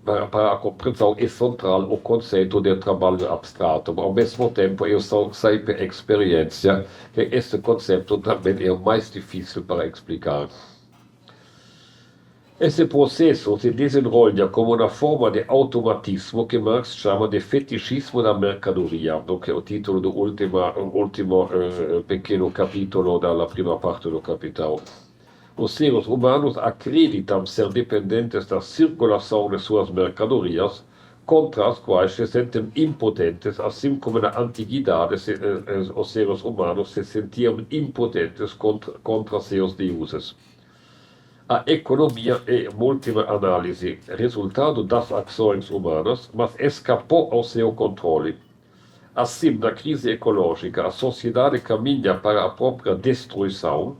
para a compreensão é central o conceito de trabalho abstrato, mas ao mesmo tempo eu sei por experiência que esse conceito também é o mais difícil para explicar. Esse processo se desenvolve como uma forma de automatismo que Marx chama de fetichismo da mercadoria, que é o título do último pequeno capítulo da primeira parte do Capital. Os seres humanos acreditam ser dependentes da circulação de suas mercadorias, contra as quais se sentem impotentes, assim como na antiguidade os seres humanos se sentiam impotentes contra seus deuses. A economia é, em última análise, resultado das ações humanas, mas escapou ao seu controle. Assim, na crise ecológica, a sociedade caminha para a própria destruição,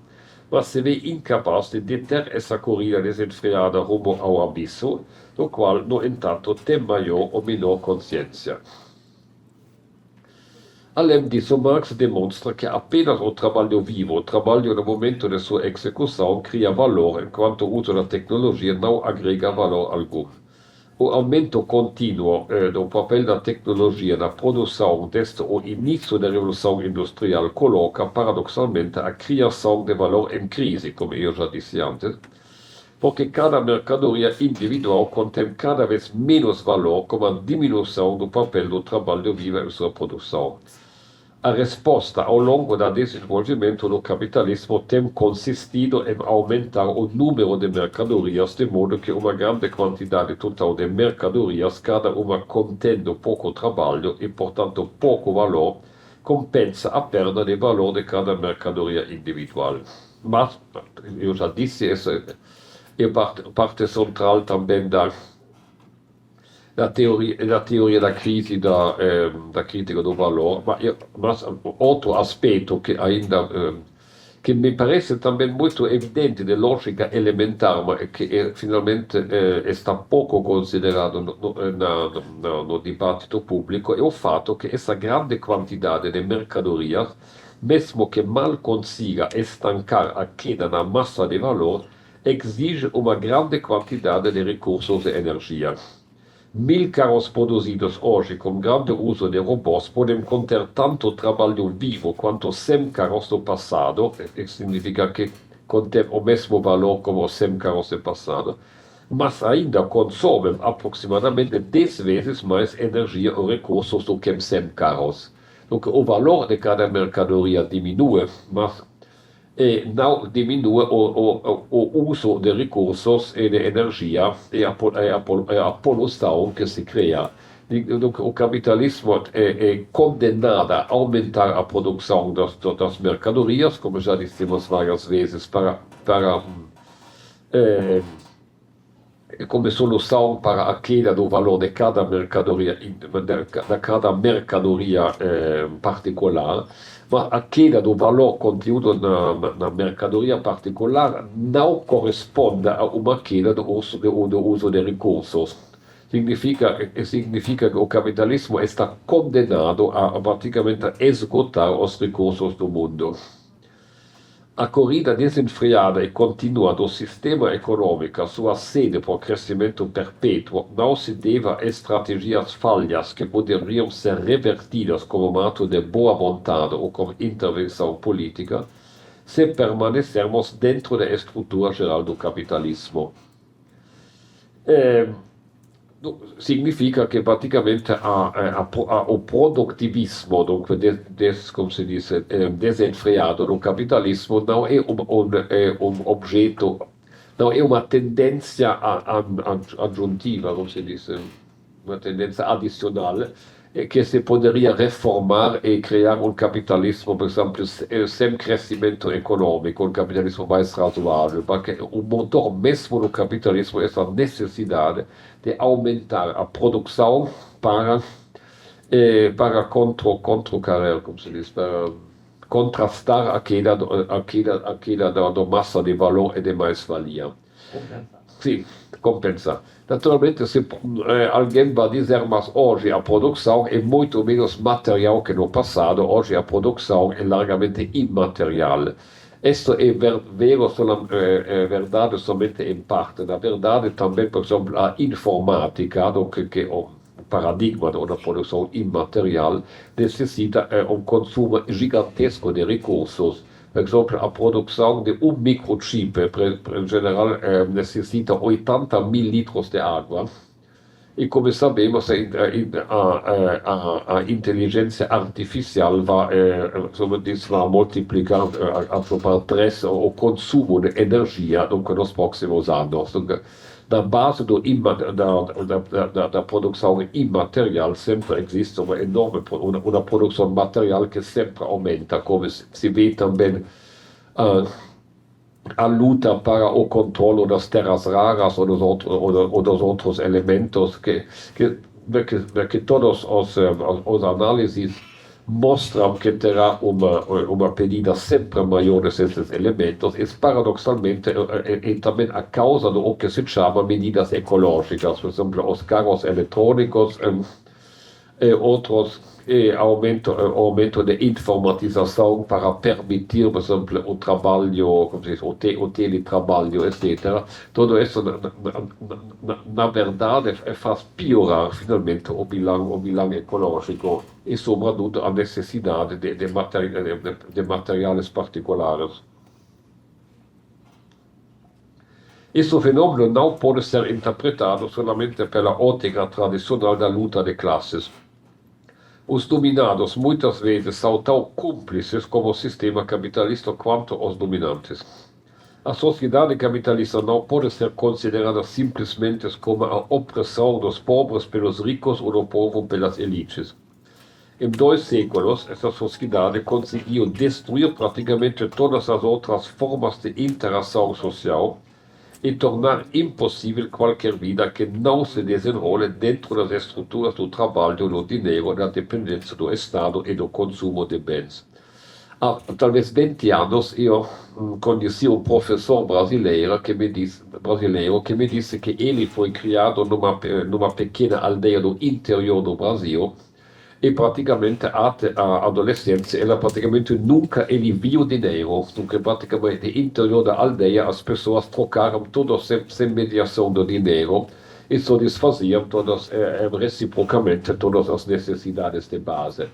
mas se vê incapaz de deter essa corrida desenfreada rumo ao abismo, do qual, no entanto, tem maior ou menor consciência. Além disso, Marx demonstra que apenas o trabalho vivo, o trabalho no momento de sua execução, cria valor, enquanto o uso da tecnologia não agrega valor algum. O aumento contínuo do papel da tecnologia na produção desde o início da Revolução Industrial coloca, paradoxalmente, a criação de valor em crise, como eu já disse antes, porque cada mercadoria individual contém cada vez menos valor, com a diminuição do papel do trabalho vivo em sua produção. A resposta ao longo do desenvolvimento do capitalismo tem consistido em aumentar o número de mercadorias, de modo que uma grande quantidade total de mercadorias, cada uma contendo pouco trabalho e, portanto, pouco valor, compensa a perda de valor de cada mercadoria individual. Mas, eu já disse, essa é parte central também da teoria da crise, da crítica do valor, mas outro aspecto que ainda que me parece também muito evidente de lógica elementar, mas que finalmente está pouco considerado no dibattito público, é o fato que essa grande quantidade de mercadorias, mesmo que mal consiga estancar a queda na massa de valor, exige uma grande quantidade de recursos e energia. 1000 carros produzidos hoje com grande uso de robôs podem conter tanto trabalho vivo quanto 100 carros do passado, que significa que contém o mesmo valor como os 100 carros do passado, mas ainda consomem aproximadamente 10 vezes mais energia ou recursos do que 100 carros. Então, o valor de cada mercadoria diminui, mas não diminui o uso de recursos e de energia e a poluição que se cria. O capitalismo é condenado a aumentar a produção das mercadorias, como já dissemos várias vezes, como solução para a queda do valor de cada mercadoria, particular, mas a queda do valor conteúdo na mercadoria particular não corresponde a uma queda do uso de recursos. Significa que o capitalismo está condenado a praticamente esgotar os recursos do mundo. A corrida desenfreada e contínua do sistema econômico, sua sede por crescimento perpétuo, não se deve a estratégias falhas que poderiam ser revertidas como um ato de boa vontade ou como intervenção política, se permanecermos dentro da estrutura geral do capitalismo. Significa que praticamente o produtivismo, como se diz, desenfreado do capitalismo não é um objeto, não é uma tendência adjuntiva, como se diz, uma tendência adicional, que se poderia reformar e criar um capitalismo, por exemplo, sem crescimento econômico, um capitalismo mais razoável, porque o motor mesmo do capitalismo é essa necessidade de aumentar a produção para contracarrer, como se diz, para contrastar a queda da massa de valor e de mais-valia. Sim, compensar. Naturalmente, se alguém vai dizer, mas hoje a produção é muito menos material que no passado, hoje a produção é largamente imaterial. Isso é verdade somente em parte. Na verdade, também, por exemplo, a informática, que é o paradigma da produção imaterial, necessita um consumo gigantesco de recursos. Por exemplo, a produção de um microchip, em geral, necessita 80 mil litros de água. E como sabemos, a inteligência artificial vai multiplicar por 3 o consumo de energia nos próximos anos. Na base da produção imaterial sempre existe uma enorme uma produção material que sempre aumenta, como se vê também a luta para o controle das terras raras ou dos outros elementos que porque todos os análises mostram que terá uma pedida sempre maior desses elementos, e paradoxalmente é também a causa do que se chama medidas ecológicas, por exemplo, os carros eletrônicos, outros aumento de informatização para permitir, por exemplo, o trabalho, como se diz, o teletrabalho, etc. Tudo isso, na verdade, faz piorar finalmente o bilan ecológico e, sobretudo, a necessidade de materiais particulares. Esse fenômeno não pode ser interpretado somente pela ótica tradicional da luta de classes. Os dominados muitas vezes são tão cúmplices como o sistema capitalista quanto os dominantes. A sociedade capitalista não pode ser considerada simplesmente como a opressão dos pobres pelos ricos ou do povo pelas elites. Em 2 séculos, essa sociedade conseguiu destruir praticamente todas as outras formas de interação social e tornar impossível qualquer vida que não se desenrole dentro das estruturas do trabalho, do dinheiro, da dependência do Estado e do consumo de bens. Há talvez 20 anos eu conheci um professor brasileiro que me disse que ele foi criado numa pequena aldeia do interior do Brasil, e praticamente até a adolescência nunca ele viu dinheiro, porque praticamente no interior da aldeia as pessoas trocaram tudo sem mediação do dinheiro e satisfaziam reciprocamente todas as necessidades de base.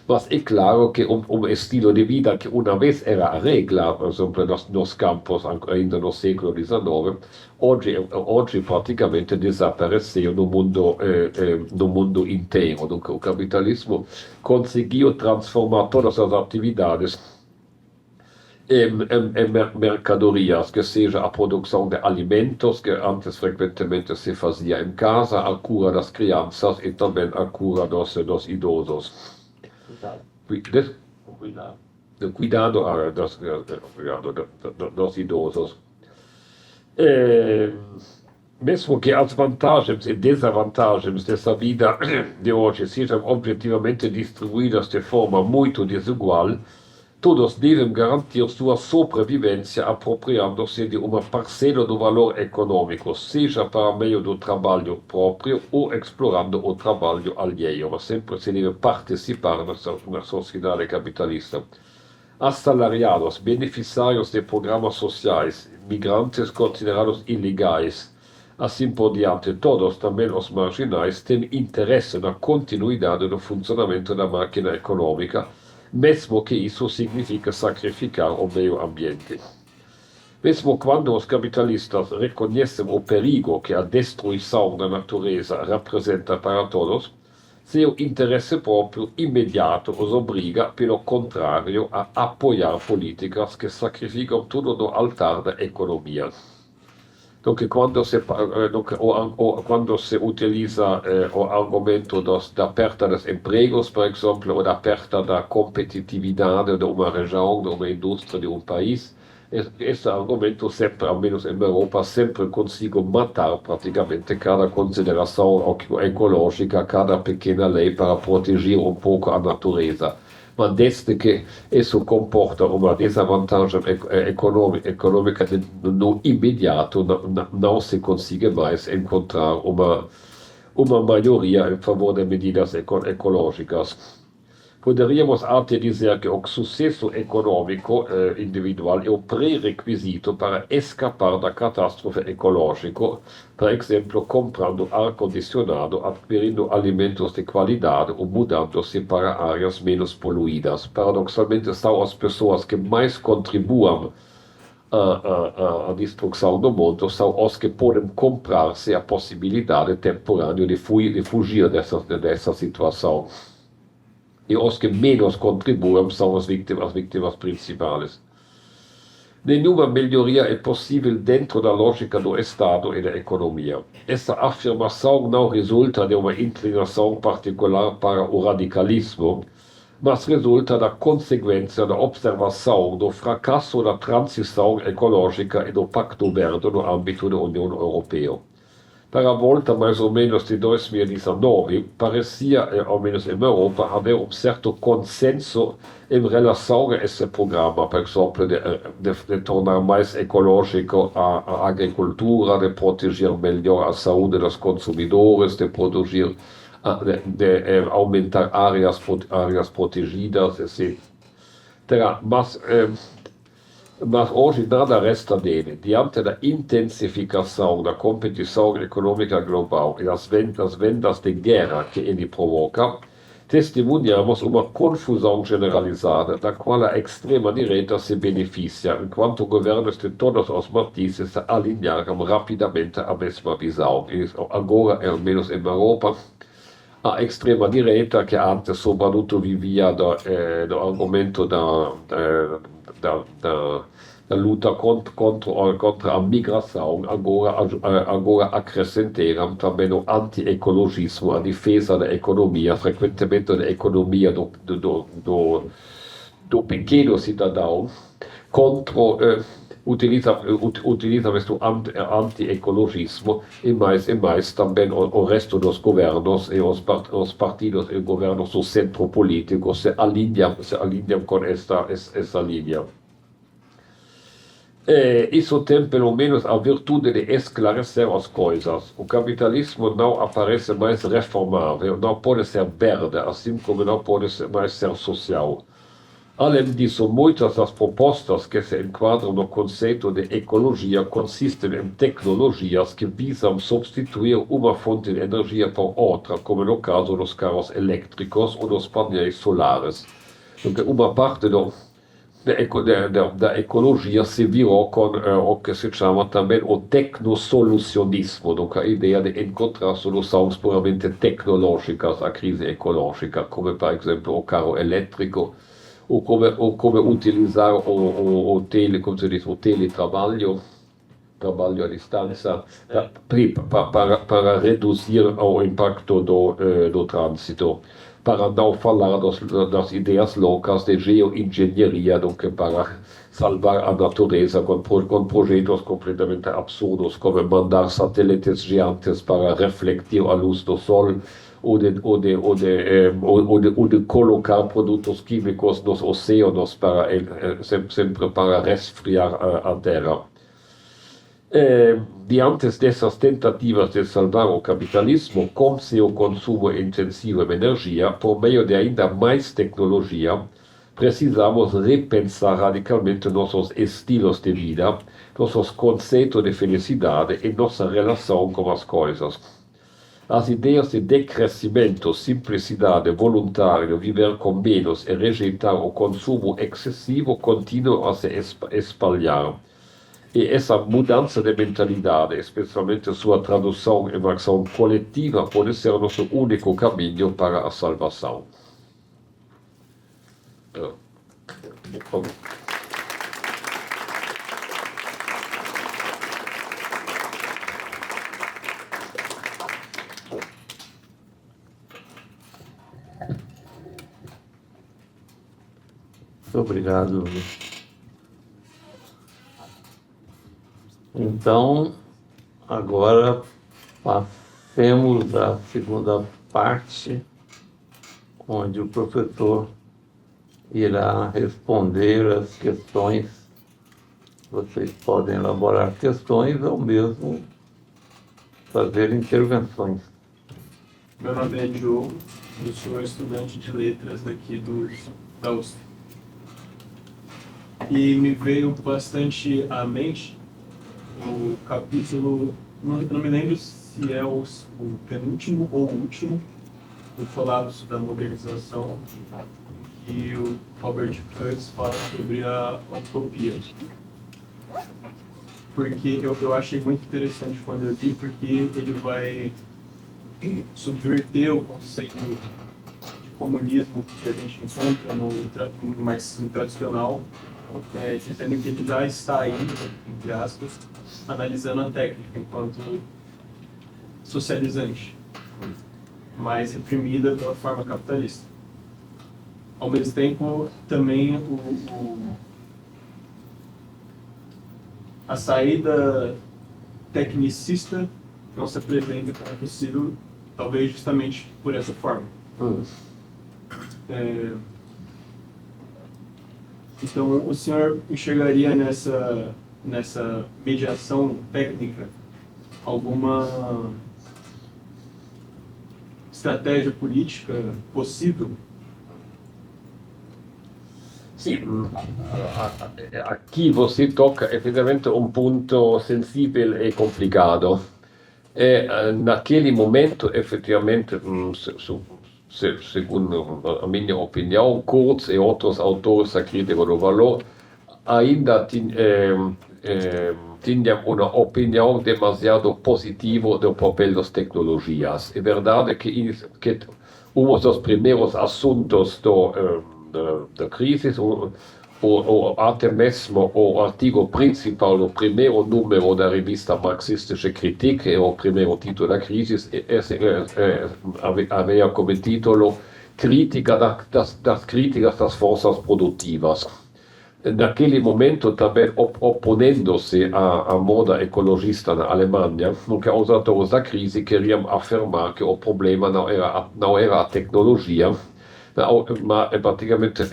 Mas é claro que estilo de vida que uma vez era a regra, por exemplo, nos campos ainda no século XIX, hoje praticamente desapareceu no mundo inteiro. O capitalismo conseguiu transformar todas as atividades em mercadorias, que seja a produção de alimentos, que antes frequentemente se fazia em casa, a cura das crianças e também a cura dos idosos. Cuidado dos idosos. Mesmo que as vantagens e desvantagens dessa vida de hoje sejam objetivamente distribuídas de forma muito desigual, todos devem garantir sua sobrevivência apropriando-se de uma parcela do valor econômico, seja para meio do trabalho próprio ou explorando o trabalho alheio, mas sempre se deve participar na sociedade capitalista. Assalariados, beneficiários de programas sociais, migrantes considerados ilegais, assim por diante, todos, também os marginais, têm interesse na continuidade do funcionamento da máquina econômica, mesmo que isso signifique sacrificar o meio ambiente. Mesmo quando os capitalistas reconhecem o perigo que a destruição da natureza representa para todos, seu interesse próprio imediato os obriga, pelo contrário, a apoiar políticas que sacrificam tudo no altar da economia. Então, quando se utiliza o argumento da perda dos empregos, por exemplo, ou da perda da competitividade de uma região, de uma indústria, de um país, esse argumento sempre, ao menos em Europa, sempre consigo matar praticamente cada consideração ecológica, cada pequena lei para proteger um pouco a natureza. Mas desde que isso comporta uma desvantagem econômica no imediato, não se consegue mais encontrar uma maioria em favor de medidas ecológicas. Poderíamos até dizer que o sucesso econômico individual é o pré-requisito para escapar da catástrofe ecológica, por exemplo, comprando ar-condicionado, adquirindo alimentos de qualidade ou mudando-se para áreas menos poluídas. Paradoxalmente, são as pessoas que mais contribuem à destruição do mundo, são os que podem comprar-se a possibilidade temporânea de fugir dessa situação. E os que menos contribuem são as vítimas principais. Nenhuma melhoria é possível dentro da lógica do Estado e da economia. Essa afirmação não resulta de uma inclinação particular para o radicalismo, mas resulta da consequência da observação do fracasso da transição ecológica e do Pacto Verde no âmbito da União Europeia. Para a volta mais ou menos de 2019, parecia, ao menos em Europa, haver certo consenso em relação a esse programa, por exemplo, de tornar mais ecológico a agricultura, de proteger melhor a saúde dos consumidores, de produzir, de aumentar áreas protegidas, etc. Mas hoje nada resta dele. Diante da intensificação da competição econômica global e das vendas de guerra que ele provoca, testemunhamos uma confusão generalizada, da qual a extrema-direita se beneficia, enquanto governos de todos os matizes alinharam rapidamente a mesma visão. E agora, ao menos em Europa, a extrema-direita, que antes sobretudo vivia do argumento da luta contra a migração, agora acrescentaram também o anti-ecologismo, a defesa da economia, frequentemente da economia do pequeno cidadão, utiliza questo anti-ecologismo e mais também o resto dos governos e os partidos e governos do centro político se alinham com essa linha. Isso tem pelo menos a virtude de esclarecer as coisas. O capitalismo não aparece mais reformável, não pode ser verde, assim como não pode mais ser social. Além disso, muitas das propostas que se enquadram no conceito de ecologia consistem em tecnologias que visam substituir uma fonte de energia por outra, como no caso dos carros elétricos ou dos painéis solares. Porque uma parte da ecologia se virou com o que se chama também o tecnosolucionismo, donc a ideia de encontrar soluções puramente tecnológicas à crise ecológica, como por exemplo o carro elétrico, ou como utilizar o teletrabalho, trabalho à distância, para reduzir o impacto do trânsito. Para não falar das ideias loucas de geoengenharia, para salvar a natureza com projetos completamente absurdos, como mandar satélites gigantes para refletir a luz do sol, ou de colocar produtos químicos nos oceanos sempre para resfriar a Terra. Diante dessas tentativas de salvar o capitalismo com seu consumo intensivo de energia, por meio de ainda mais tecnologia, precisamos repensar radicalmente nossos estilos de vida, nossos conceitos de felicidade e nossa relação com as coisas. As ideias de decrescimento, simplicidade, voluntário, viver com menos e rejeitar o consumo excessivo continuam a se espalhar. E essa mudança de mentalidade, especialmente sua tradução em ação coletiva, pode ser nosso único caminho para a salvação. Muito obrigado. Então, agora passemos à segunda parte, onde o professor irá responder as questões. Vocês podem elaborar questões ou mesmo fazer intervenções. Meu nome é Diogo, eu sou estudante de letras aqui da USP. E me veio bastante à mente o capítulo, não me lembro se é o penúltimo ou o último, do colapso da modernização, que o Robert Kurtz fala sobre a utopia. Porque eu achei muito interessante quando eu li, porque ele vai subverter o conceito de comunismo que a gente encontra no marxismo tradicional, dizendo que ele já está aí, entre aspas, analisando a técnica enquanto socializante, mas reprimida pela forma capitalista. Ao mesmo tempo, também a saída tecnicista não se apresenta como possível, talvez justamente por essa forma. Então, o senhor enxergaria nessa mediação técnica alguma estratégia política possível? Sim, aqui você toca efetivamente ponto sensível e complicado. Naquele momento, effettivamente, segundo a minha opinião, Kurz e outros autores da crítica do valor ainda tinham uma opinião demasiado positiva do papel das tecnologias. É verdade que um dos primeiros assuntos da crise, ou até mesmo o artigo principal do primeiro número da revista Marxistische Kritik, o primeiro título da crise, havia como título Crítica das críticas das forças produtivas. Naquele momento também oponendo-se à moda ecologista na Alemanha, porque os autores da crise queriam afirmar que o problema não era a tecnologia, mas praticamente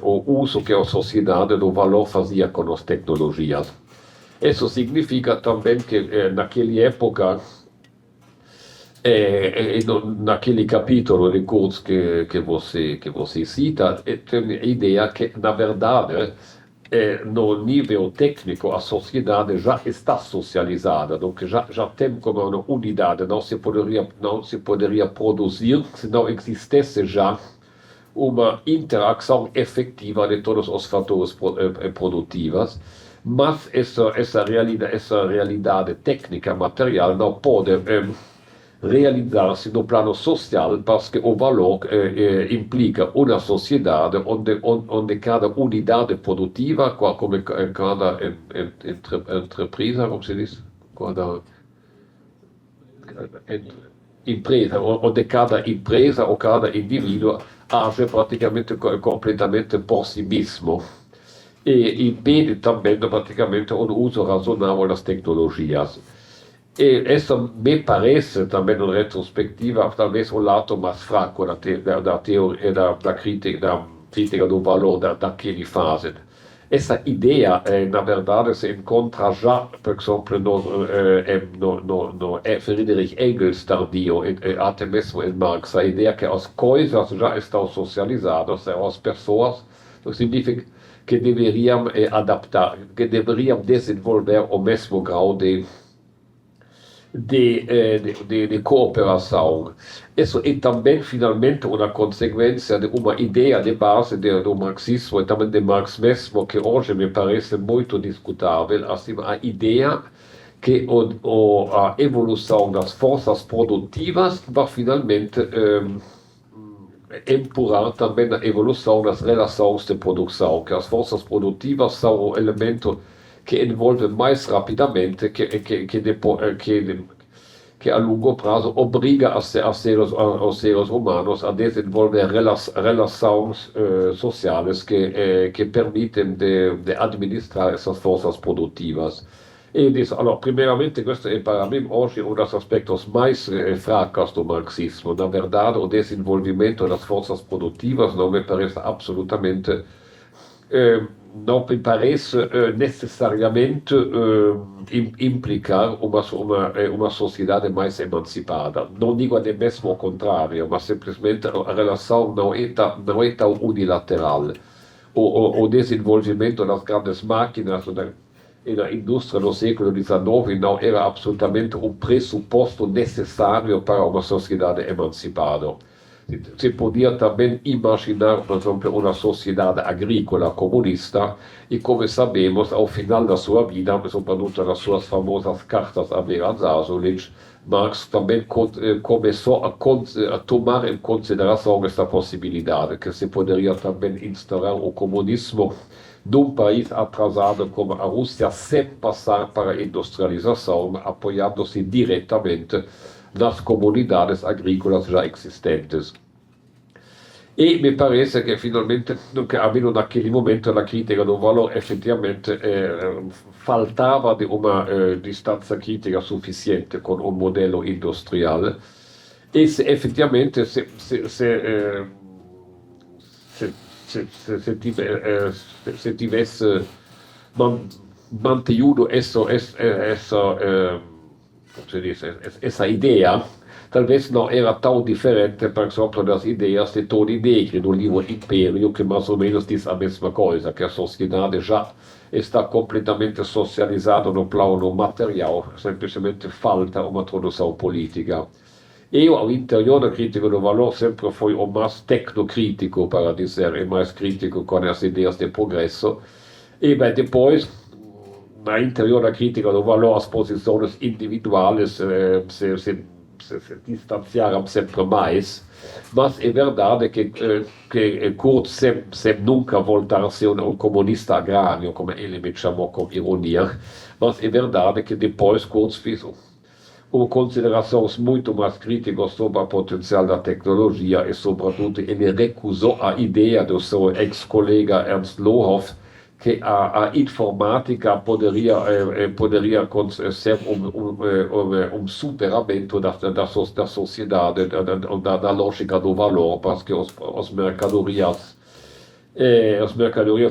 o uso que a sociedade do valor fazia com as tecnologias. Isso significa também que naquela época, naquele capítulo de Kurz que você cita, tem a ideia que, na verdade, no nível técnico, a sociedade já está socializada, então já tem como uma unidade, não se poderia produzir se não existisse já uma interação efetiva de todos os fatores produtivos, mas essa realidade técnica material não pode realizar-se no plano social, porque o valor implica uma sociedade onde cada unidade produtiva, como cada empresa, como se diz? Cada empresa, onde cada empresa ou cada indivíduo age praticamente completamente por si mesmo. E impede também praticamente o uso razonável das tecnologias. E isso me parece também, em retrospectiva, talvez o lado mais fraco da teoria, da crítica do valor daquela fase. Essa ideia, na verdade, se encontra já, por exemplo, no Friedrich Engels tardio, até mesmo em Marx, a ideia que as coisas já estão socializadas, as pessoas, significa que deveriam adaptar, que deveriam desenvolver o mesmo grau de cooperação. Isso é também, finalmente, uma consequência de uma ideia de base do marxismo e também de Marx mesmo, que hoje me parece muito discutível, assim, a ideia que a evolução das forças produtivas vai finalmente empurrar também a evolução das relações de produção, que as forças produtivas são o elemento que envolve mais rapidamente, que a longo prazo obriga os seres humanos a desenvolver relações sociais que permitem de administrar essas forças produtivas. E disso, primeiramente, questo é para mim hoje um dos aspectos mais fracos do marxismo. Na verdade, o desenvolvimento das forças produtivas não me parece absolutamente não me parece necessariamente implicar uma sociedade mais emancipada. Não digo nem mesmo o contrário, mas simplesmente a relação não é tão unilateral. O desenvolvimento das grandes máquinas e da indústria no século XIX não era absolutamente um pressuposto necessário para uma sociedade emancipada. Se podia também imaginar, por exemplo, uma sociedade agrícola comunista, e como sabemos, ao final da sua vida, sobretudo nas suas famosas cartas a Vera Zasulich, Marx também começou a tomar em consideração esta possibilidade, que se poderia também instaurar o comunismo num país atrasado como a Rússia, sem passar para a industrialização, apoiando-se diretamente nas comunidades agrícolas já existentes. E mi parece che finalmente, almeno in aquel momento, la critica del valore effettivamente faltava di una distanza critica sufficiente con un modello industriale e se effettivamente se tivesse mantenuto como se dice, essa ideia, talvez não era tão diferente, por exemplo, das ideias de Tony Negri no livro Império, que mais ou menos diz a mesma coisa, que a sociedade já está completamente socializada no plano material, simplesmente falta uma tradução política. Eu, ao interior da crítica do valor, sempre fui o mais tecnocrítico, para dizer, e mais crítico com as ideias de progresso. E bem, depois, no interior da crítica do valor, as posições individuais se distanciaram sempre mais, mas é verdade que Kurt sem nunca voltar a ser um comunista agrário, como ele me chamou com ironia, mas é verdade que depois Kurt fez considerações muito mais críticas sobre o potencial da tecnologia e, sobretudo, ele recusou a ideia do seu ex-colega Ernst Lohoff que a informática poderia ser superamento da sociedade, da lógica do valor, porque as mercadorias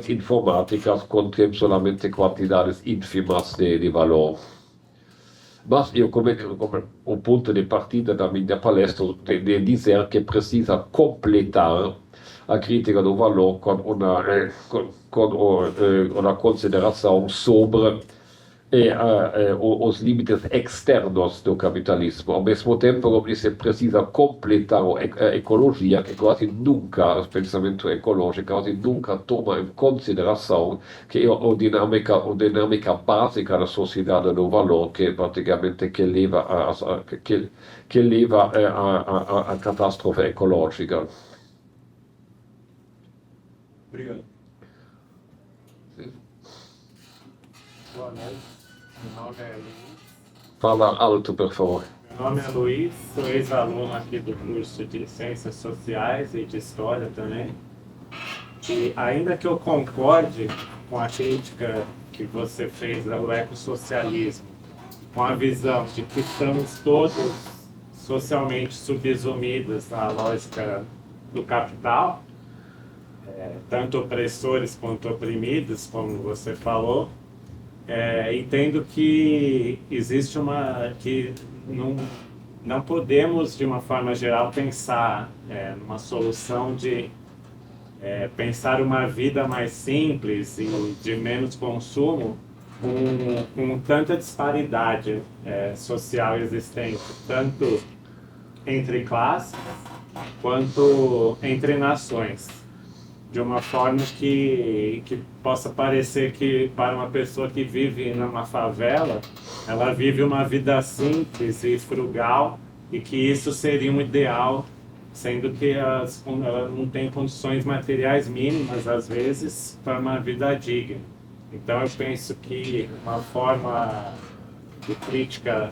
informáticas contêm somente quantidades ínfimas de valor. Mas eu, como o ponto de partida da minha palestra, de dizer que precisa completar a crítica do valor com uma consideração sobre os limites externos do capitalismo. Ao mesmo tempo, como disse, precisa completar a ecologia, que quase nunca, o pensamento ecológico, quase nunca toma em consideração que a dinâmica básica da sociedade do valor, que praticamente que leva a catástrofe ecológica. Obrigado. Boa noite. Meu nome é Luiz. Fala alto, por favor. Meu nome é Luiz, sou ex-aluno aqui do curso de Ciências Sociais e de História também. E ainda que eu concorde com a crítica que você fez ao ecossocialismo, com a visão de que estamos todos socialmente subsumidos na lógica do capital, tanto opressores quanto oprimidos, como você falou, entendo que existe que não podemos, de uma forma geral, pensar numa solução de pensar uma vida mais simples e de menos consumo com tanta disparidade social existente, tanto entre classes quanto entre nações, de uma forma que possa parecer que para uma pessoa que vive numa favela, ela vive uma vida simples e frugal e que isso seria um ideal, sendo que ela não tem condições materiais mínimas, às vezes, para uma vida digna. Então eu penso que uma forma de crítica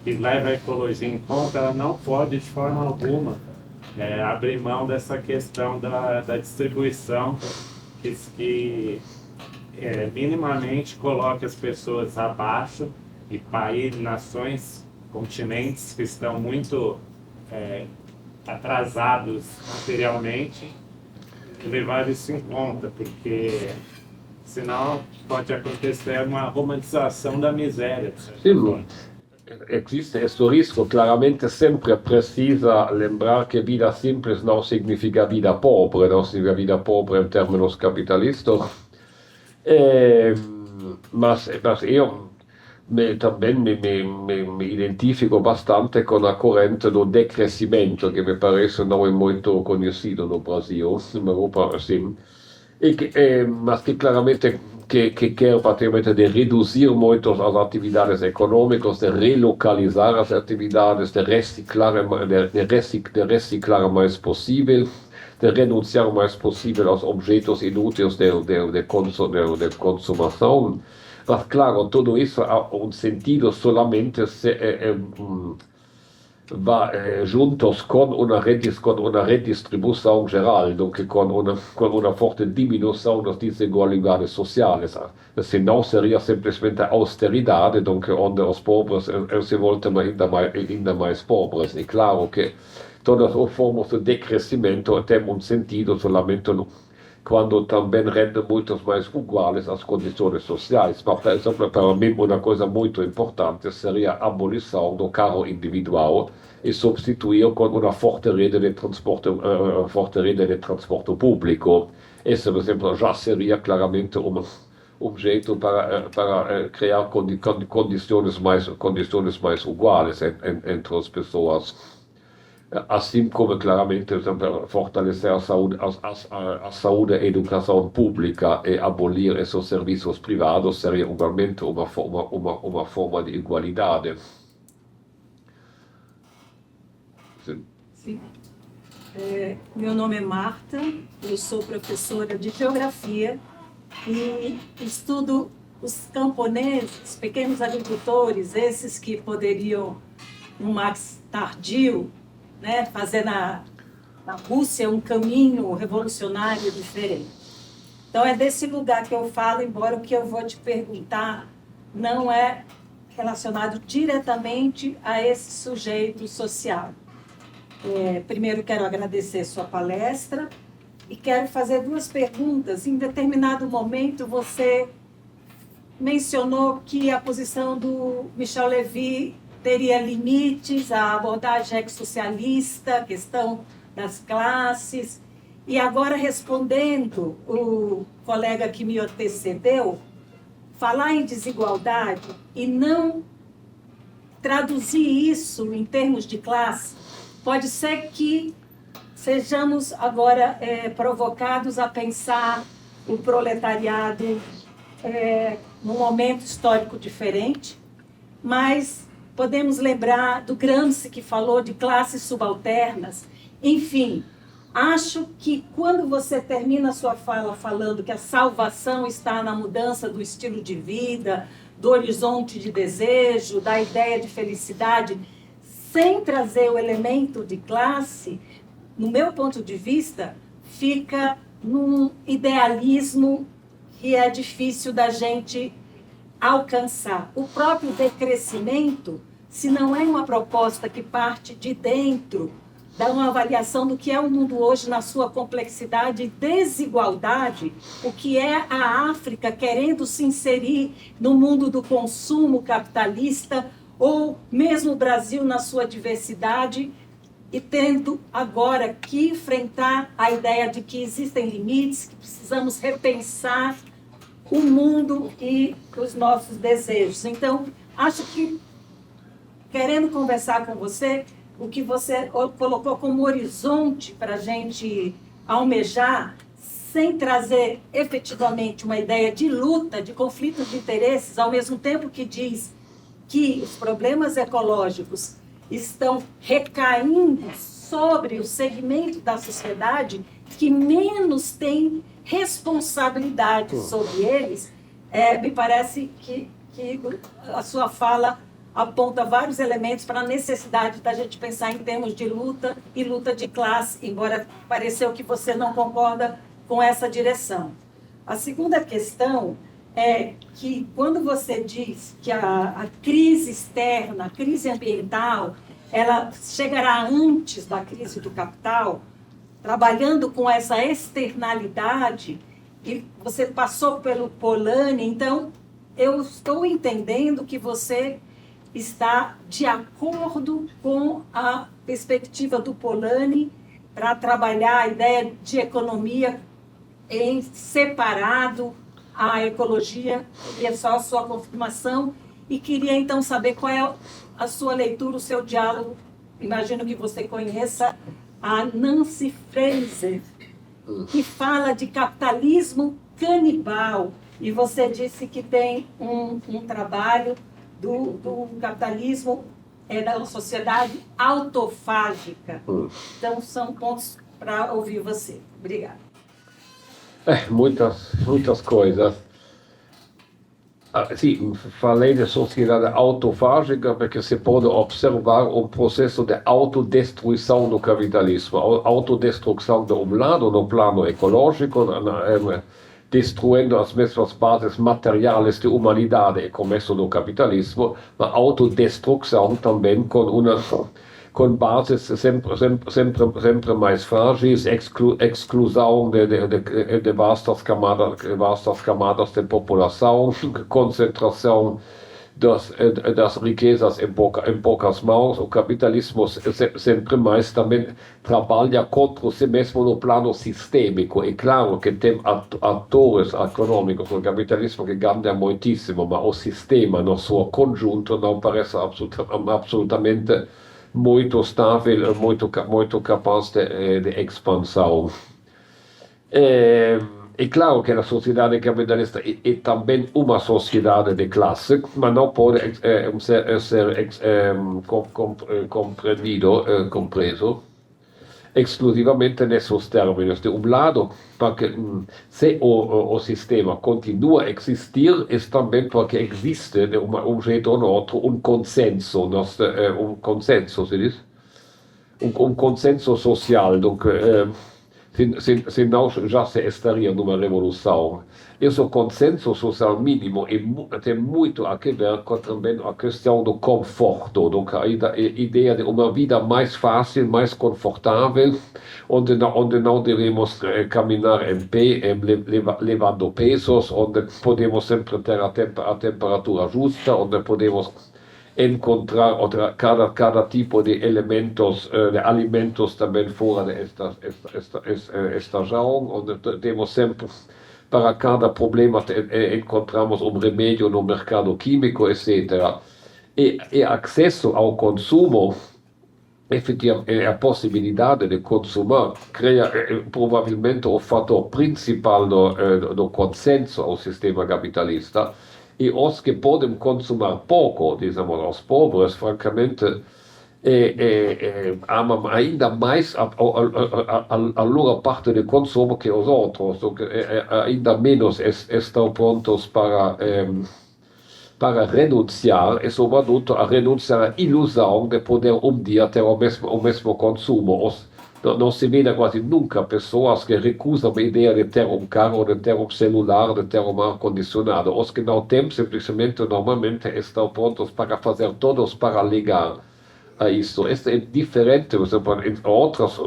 que leva a ecologia em conta, ela não pode de forma alguma abrir mão dessa questão da distribuição que minimamente coloque as pessoas abaixo e países, nações, continentes que estão muito atrasados materialmente, levar isso em conta, porque senão pode acontecer uma romantização da miséria. Sim, existe esse risco, claramente sempre precisa lembrar que vida simples não significa vida pobre, não significa vida pobre em termos capitalistas, mas eu também me identifico bastante com a corrente do decrescimento, que me parece não é muito conhecido no Brasil, na Europa sim, mas que claramente que quer praticamente de reduzir muito as atividades econômicas, de relocalizar as atividades, de reciclar mais possível, de renunciar o mais possível aos objetos inúteis de consumação. Mas, claro, tudo isso há um sentido solamente juntos com uma redistribuição geral, donc com uma forte diminuição das desigualdades sociais. Senão seria simplesmente austeridade, donc onde os pobres se voltam ainda mais pobres. E claro que todas as formas de decrescimento têm sentido somente quando também rendem muito mais iguais as condições sociais. Mas, por exemplo, para mim, uma coisa muito importante seria a abolição do carro individual e substituir com uma forte rede de transporte público. Esse, por exemplo, já seria claramente jeito para criar condições mais iguais entre as pessoas. Assim como claramente fortalecer a saúde e a educação pública e abolir esses serviços privados seria igualmente uma forma de igualdade. Sim. Meu nome é Marta, eu sou professora de Geografia e estudo os camponeses, pequenos agricultores, esses que poderiam, no mais tardio, né, fazer na Rússia um caminho revolucionário diferente. Então é desse lugar que eu falo, embora o que eu vou te perguntar não é relacionado diretamente a esse sujeito social. Primeiro quero agradecer sua palestra e quero fazer duas perguntas. Em determinado momento você mencionou que a posição do Michel Levy teria limites, a abordagem ex-socialista, a questão das classes. E agora, respondendo o colega que me antecedeu, falar em desigualdade e não traduzir isso em termos de classe, pode ser que sejamos agora provocados a pensar o proletariado num momento histórico diferente, mas podemos lembrar do Gramsci, que falou de classes subalternas. Enfim, acho que quando você termina a sua fala falando que a salvação está na mudança do estilo de vida, do horizonte de desejo, da ideia de felicidade, sem trazer o elemento de classe, no meu ponto de vista, fica num idealismo que é difícil da gente alcançar. O próprio decrescimento, se não é uma proposta que parte de dentro, dá uma avaliação do que é o mundo hoje na sua complexidade e desigualdade, o que é a África querendo se inserir no mundo do consumo capitalista, ou mesmo o Brasil na sua diversidade, e tendo agora que enfrentar a ideia de que existem limites, que precisamos repensar o mundo e os nossos desejos. Então, acho que, querendo conversar com você, o que você colocou como horizonte para a gente almejar, sem trazer efetivamente uma ideia de luta, de conflito de interesses, ao mesmo tempo que diz que os problemas ecológicos estão recaindo sobre o segmento da sociedade que menos tem responsabilidade sobre eles, me parece que a sua fala aponta vários elementos para a necessidade da gente pensar em termos de luta e luta de classe, embora pareceu que você não concorda com essa direção. A segunda questão é que quando você diz que a crise externa, a crise ambiental, ela chegará antes da crise do capital, trabalhando com essa externalidade, e você passou pelo Polanyi, então eu estou entendendo que você está de acordo com a perspectiva do Polanyi para trabalhar a ideia de economia em separado a ecologia, e é só a sua confirmação, e queria então saber qual é a sua leitura, o seu diálogo. Imagino que você conheça a Nancy Fraser, que fala de capitalismo canibal, e você disse que tem um trabalho do capitalismo da sociedade autofágica. Então, são pontos para ouvir você. Obrigada. Muitas coisas. Sì, falei de sociedade autofágica porque se pode observar um processo de autodestruição do capitalismo. Autodestruição de um lado, no plano ecológico, destruindo as mesmas bases materiais de humanidade e começo do capitalismo, mas autodestruição também com bases sempre mais frágeis, exclusão de vastas camadas de população, concentração das riquezas em poucas mãos. O capitalismo sempre mais também trabalha contra si mesmo no plano sistêmico. É claro que tem atores econômicos no capitalismo que ganham muitíssimo, mas o sistema no seu conjunto não parece absolutamente muito estável, muito capaz de expansão. É claro que a sociedade capitalista é também uma sociedade de classe, mas não pode ser compreso exclusivamente nesses termos. De um lado, porque se o sistema continua a existir, é também porque existe, de um jeito ou outro, consenso, se diz? Consenso social. Donc, senão já se estaria numa revolução. Esse consenso social mínimo tem muito a ver com também a questão do conforto, donc a ideia de uma vida mais fácil, mais confortável, onde não devemos caminhar em pé, levando pesos, onde podemos sempre ter a temperatura justa, onde podemos encontrar cada tipo de elementos, de alimentos também fora desta estação, onde temos sempre, para cada problema, encontramos remédio no mercado químico, etc. E acesso ao consumo, efetivamente, a possibilidade de consumar, cria provavelmente o fator principal do consenso ao sistema capitalista. E os que podem consumir pouco, dizemos, os pobres, francamente, amam ainda mais a loro parte de consumo que os outros, ainda menos estão prontos para renunciar e, sobretudo, a renunciar à ilusão de poder dia ter o mesmo consumo. Não se vê quase nunca pessoas que recusam a ideia de ter carro, de ter celular, de ter ar-condicionado. Os que não têm, simplesmente, normalmente, estão prontos para fazer todos para ligar a isso. Isso é diferente, por exemplo, em outros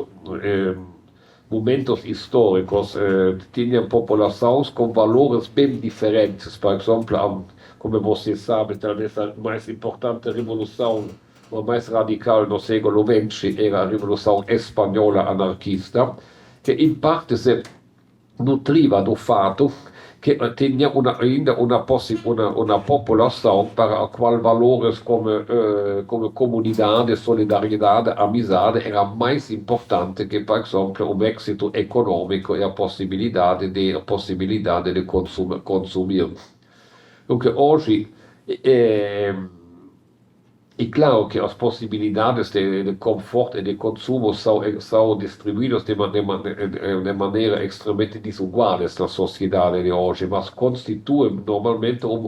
momentos históricos, tinham populações com valores bem diferentes. Por exemplo, como você sabe, talvez a mais importante revolução, a mais radical no século XX, era a Revolução Espanhola anarquista, que em parte se nutriva do fato que tinha ainda uma população para a qual valores como comunidade, solidariedade, amizade era mais importante que, por exemplo, o êxito econômico e a possibilidade de consumir. Porque hoje é claro que as possibilidades de conforto e de consumo são distribuídas de maneira extremamente desiguais na sociedade de hoje, mas constituem normalmente um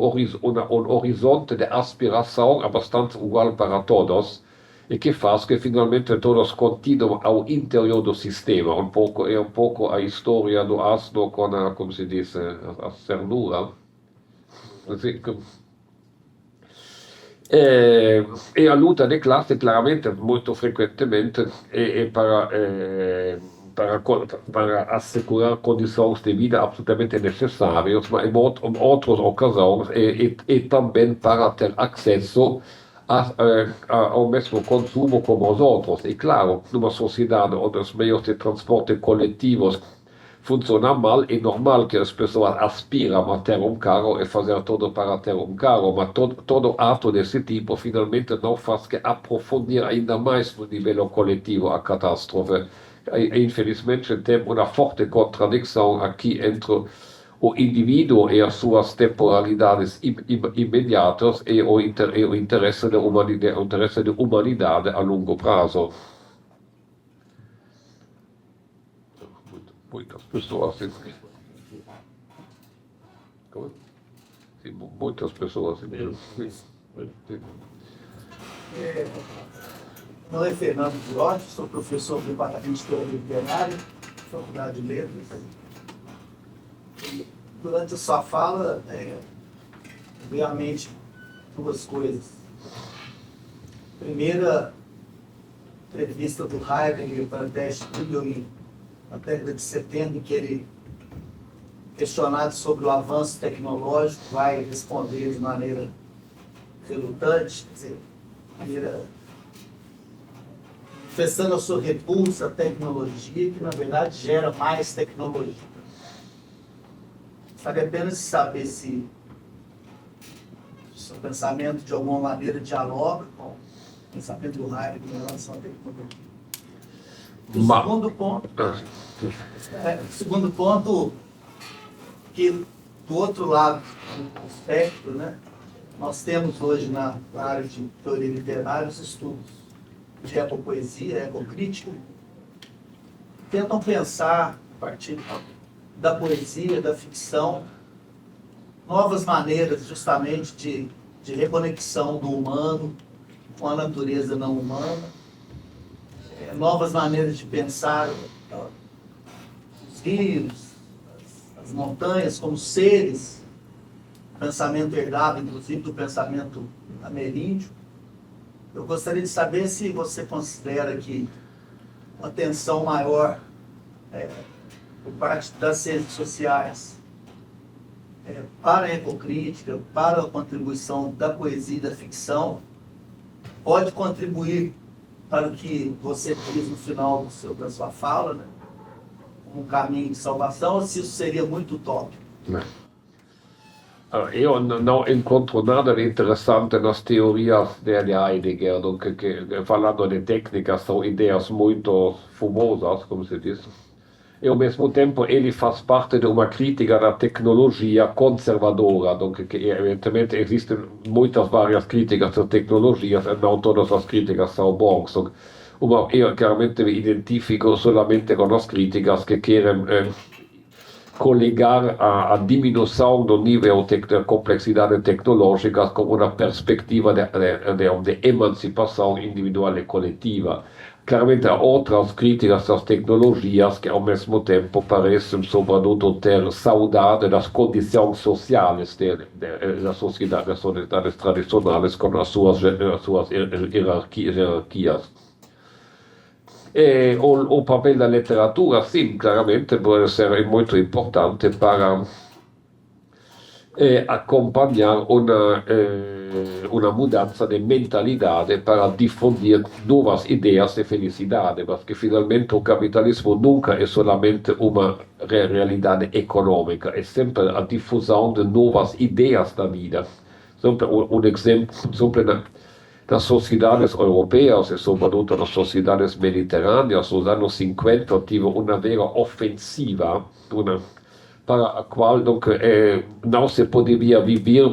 horizonte de aspiração bastante igual para todos e que faz que finalmente todos continuem ao interior do sistema. É um pouco a história do asno com como se diz, a cernura. E a luta de classe, claramente, muito frequentemente, é para assegurar condições de vida absolutamente necessárias, mas em outras ocasiões é também para ter acesso ao mesmo consumo como os outros. E claro, numa sociedade onde os meios de transporte coletivos funcionam mal, é normal que as pessoas aspiram a ter carro e fazer tudo para ter carro, mas todo ato desse tipo finalmente não faz que aprofundir ainda mais no nível coletivo a catástrofe. Infelizmente tem uma forte contradição aqui entre o indivíduo e as suas temporalidades imediatas e o interesse de humanidade a longo prazo. Muitas pessoas. Tem muitas pessoas. Meu nome é Fernando Grotti, sou professor do Departamento de História Literária, Faculdade de Letras. Durante a sua fala, veio à mente duas coisas. Primeira, entrevista do Heidegger para Teste Spiegel na década de 70, em que ele, questionado sobre o avanço tecnológico, vai responder de maneira relutante, quer dizer, manifestando a sua repulsa à tecnologia, que na verdade gera mais tecnologia. Sabe apenas saber se o seu pensamento de alguma maneira dialoga com o pensamento do Heidegger em relação à tecnologia. O segundo ponto, que do outro lado do espectro, né, nós temos hoje na área de teoria literária os estudos de ecopoesia, ecocrítica, tentam pensar, a partir da poesia, da ficção, novas maneiras justamente de reconexão do humano com a natureza não humana, novas maneiras de pensar os rios, as montanhas como seres, pensamento herdado, inclusive, do pensamento ameríndio. Eu gostaria de saber se você considera que uma atenção maior por parte das ciências sociais para a ecocrítica, para a contribuição da poesia e da ficção, pode contribuir para o que você diz no final da sua fala, né, um caminho de salvação, ou se isso seria muito utópico? Io non incontro nada de interessante nas teorias de Heidegger, falando de técnicas, são ideias muito fumosas, como se diz. E ao mesmo tempo ele faz parte de uma crítica da tecnologia conservadora, que evidentemente existem muitas várias críticas das tecnologias e não todas as críticas são boas. Eu claramente me identifico solamente com as críticas que querem coligar a diminuição do nível de complexidade tecnológica com uma perspectiva de emancipação individual e coletiva. Claramente há outras críticas das tecnologias que ao mesmo tempo parecem sobretudo ter saudade das condições sociais das sociedades tradicionais com as suas hierarquias. E o papel da literatura, sim, claramente pode ser muito importante para acompanhar uma mudança de mentalidade para difundir novas ideias de felicidade, porque finalmente o capitalismo nunca é solamente uma realidade econômica, é sempre a difusão de novas ideias da vida. Sempre exemplo, nas sociedades europeias e sobretudo nas sociedades mediterrâneas, nos anos 50 tive uma vera ofensiva, para a qual não se poderia viver,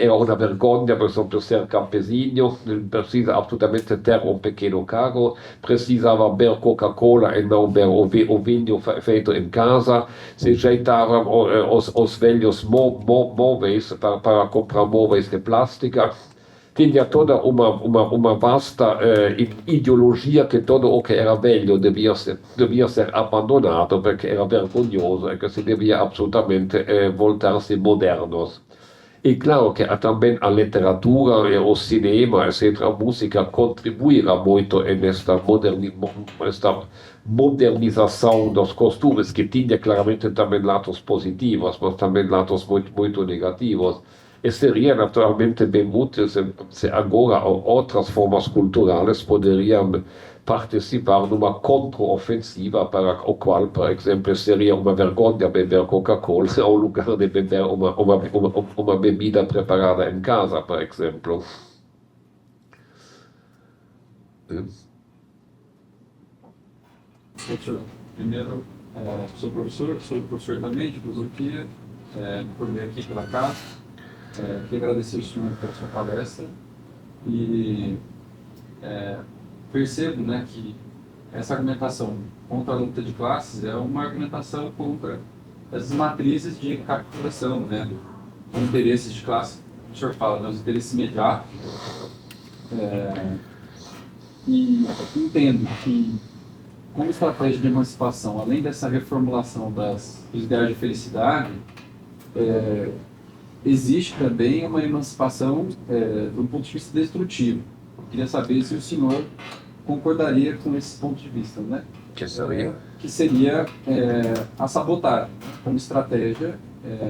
era uma vergonha, por exemplo, ser campesino, precisa absolutamente ter um pequeno carro, precisava beber Coca-Cola e não beber o vinho feito em casa, se jeitavam os velhos móveis para comprar móveis de plástica. Tinha toda uma vasta ideologia que todo o que era velho devia ser abandonado porque era vergonhoso e que se devia absolutamente voltar-se modernos. E claro que também a literatura, o cinema, etc., a música contribuirá muito nesta modernização dos costumes, que tinha claramente também lados positivos, mas também lados muito, muito negativos. E seria naturalmente bem útil se agora outras formas culturais poderiam participar numa contra-ofensiva para o qual, por exemplo, seria uma vergonha beber Coca-Cola ao lugar de beber uma bebida preparada em casa, por exemplo. Primeiro, sou professor também de filosofia, me formei aqui pela casa. Queria agradecer o senhor pela sua palestra e percebo, né, que essa argumentação contra a luta de classes é uma argumentação contra essas matrizes de capitulação, né, interesses de classe, o senhor fala, né, os interesses imediatos. E entendo que, como estratégia de emancipação, além dessa reformulação dos ideais de felicidade, existe também uma emancipação do ponto de vista destrutivo. Eu queria saber se o senhor concordaria com esse ponto de vista, né? Que seria a sabotagem como estratégia,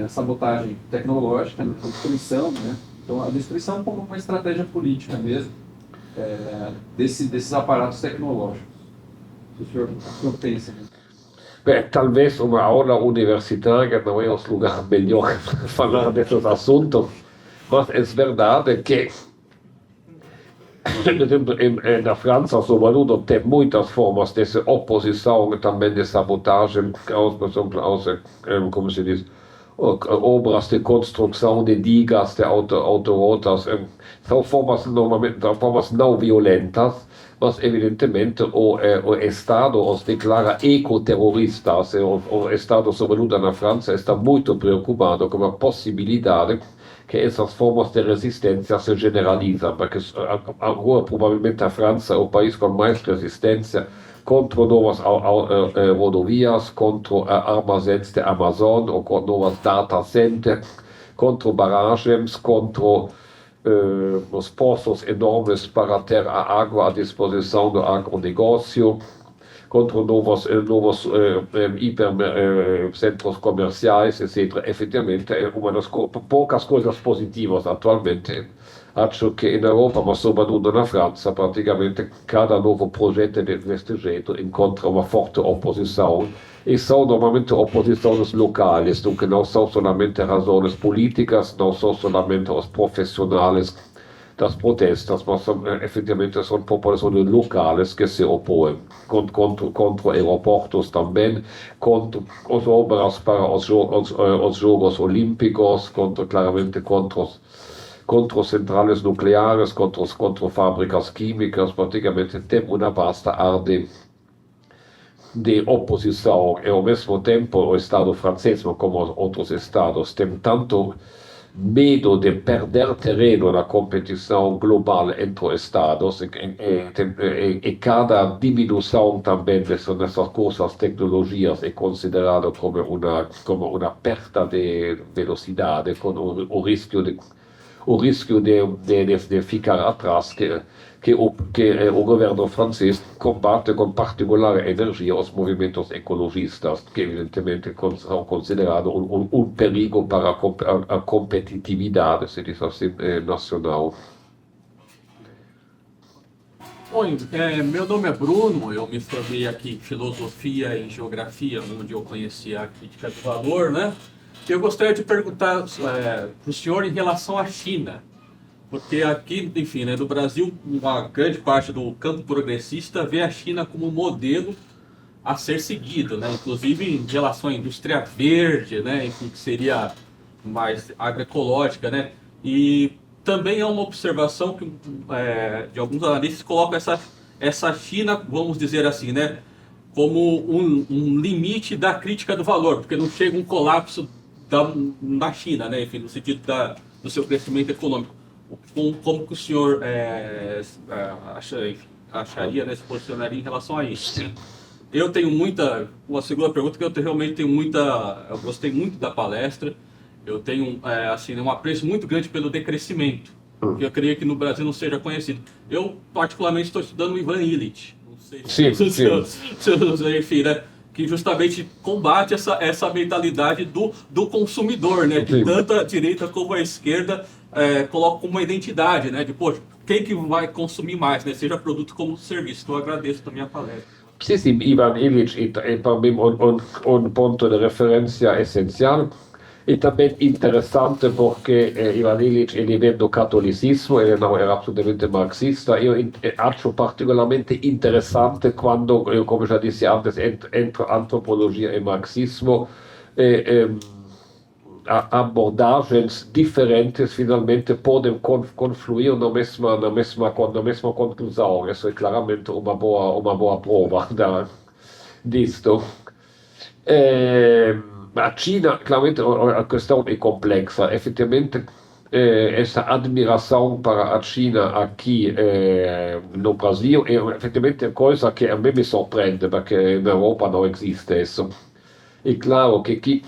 sabotagem tecnológica, né? Destruição, né? Então, a destruição como uma estratégia política mesmo, desses aparatos tecnológicos. O senhor pensa nisso? Beh, talvez uma aula universitária não é o lugar melhor para falar desses assuntos, mas é verdade que, por exemplo, na França, sobretudo, tem muitas formas de oposição e também de sabotagem, por exemplo, como se diz, obras de construção de digas, de autorotas, são formas não violentas, mas evidentemente o Estado os declara ecoterroristas, o Estado, sobretudo na França, está muito preocupado com a possibilidade que essas formas de resistência se generalizam, porque agora provavelmente a França é o país com mais resistência contra novas rodovias, contra armazéns de Amazon, ou contra novas data centers, contra barragens, contra os poços enormes para ter a água à disposição do agronegócio, contra novos centros comerciais, etc. Efetivamente, é uma das poucas coisas positivas atualmente. Acho que em Europa, mas sobretudo na França, praticamente cada novo projeto deste jeito encontra uma forte oposição. E são normalmente oposições locais, que não são somente razões políticas, não são somente os profissionais das protestas, mas efetivamente são populações locais que se opõem contra aeroportos também, contra as obras para os Jogos Olímpicos, claramente contra centrales nucleares, contra fábricas químicas, praticamente tem uma vasta área de oposição. E ao mesmo tempo o Estado francês, como os outros estados, tem tanto medo de perder terreno na competição global entre os estados e cada diminuição também dessas coisas, tecnologias, é considerado como uma perda de velocidade, com o risco de ficar atrás, que o governo francês combate com particular energia os movimentos ecologistas, que evidentemente são considerados perigo para a competitividade, se diz assim, nacional. Oi, meu nome é Bruno, eu me formei aqui em Filosofia e Geografia, onde eu conheci a crítica do valor, né? Eu gostaria de perguntar para o senhor em relação à China, porque aqui, enfim, né, no Brasil, uma grande parte do campo progressista vê a China como modelo a ser seguido, né? Inclusive em relação à indústria verde, né? Enfim, que seria mais agroecológica, né? E também é uma observação que de alguns analistas colocam essa China, vamos dizer assim, né, como um limite da crítica do valor, porque não chega um colapso na China, né, enfim, no sentido do seu crescimento econômico. Como que o senhor acharia, né, se posicionaria em relação a isso? Eu tenho uma segunda pergunta, que eu realmente tenho eu gostei muito da palestra. Eu tenho assim, um apreço muito grande pelo decrescimento, que eu creio que no Brasil não seja conhecido. Eu, particularmente, estou estudando o Ivan Illich, não sei se enfim, né, que justamente combate essa mentalidade do consumidor, né, que tanto a direita como a esquerda colocam como uma identidade, né, de, poxa, quem que vai consumir mais, né, seja produto como serviço. Então, eu agradeço também a palestra. Sim, Ivan Illich é para mim ponto de referência essencial. E também interessante porque Ivan Illich, ele vem do catolicismo, ele não era absolutamente marxista. Eu acho particularmente interessante quando, como já disse antes, entre antropologia e marxismo, abordagens diferentes finalmente podem confluir na mesma conclusão. Isso é claramente uma boa prova disto. a China, claramente, a questão é complexa. Efetivamente, essa admiração para a China aqui no Brasil é efetivamente coisa que a mim me surpreende, porque na Europa não existe isso. É claro que aqui,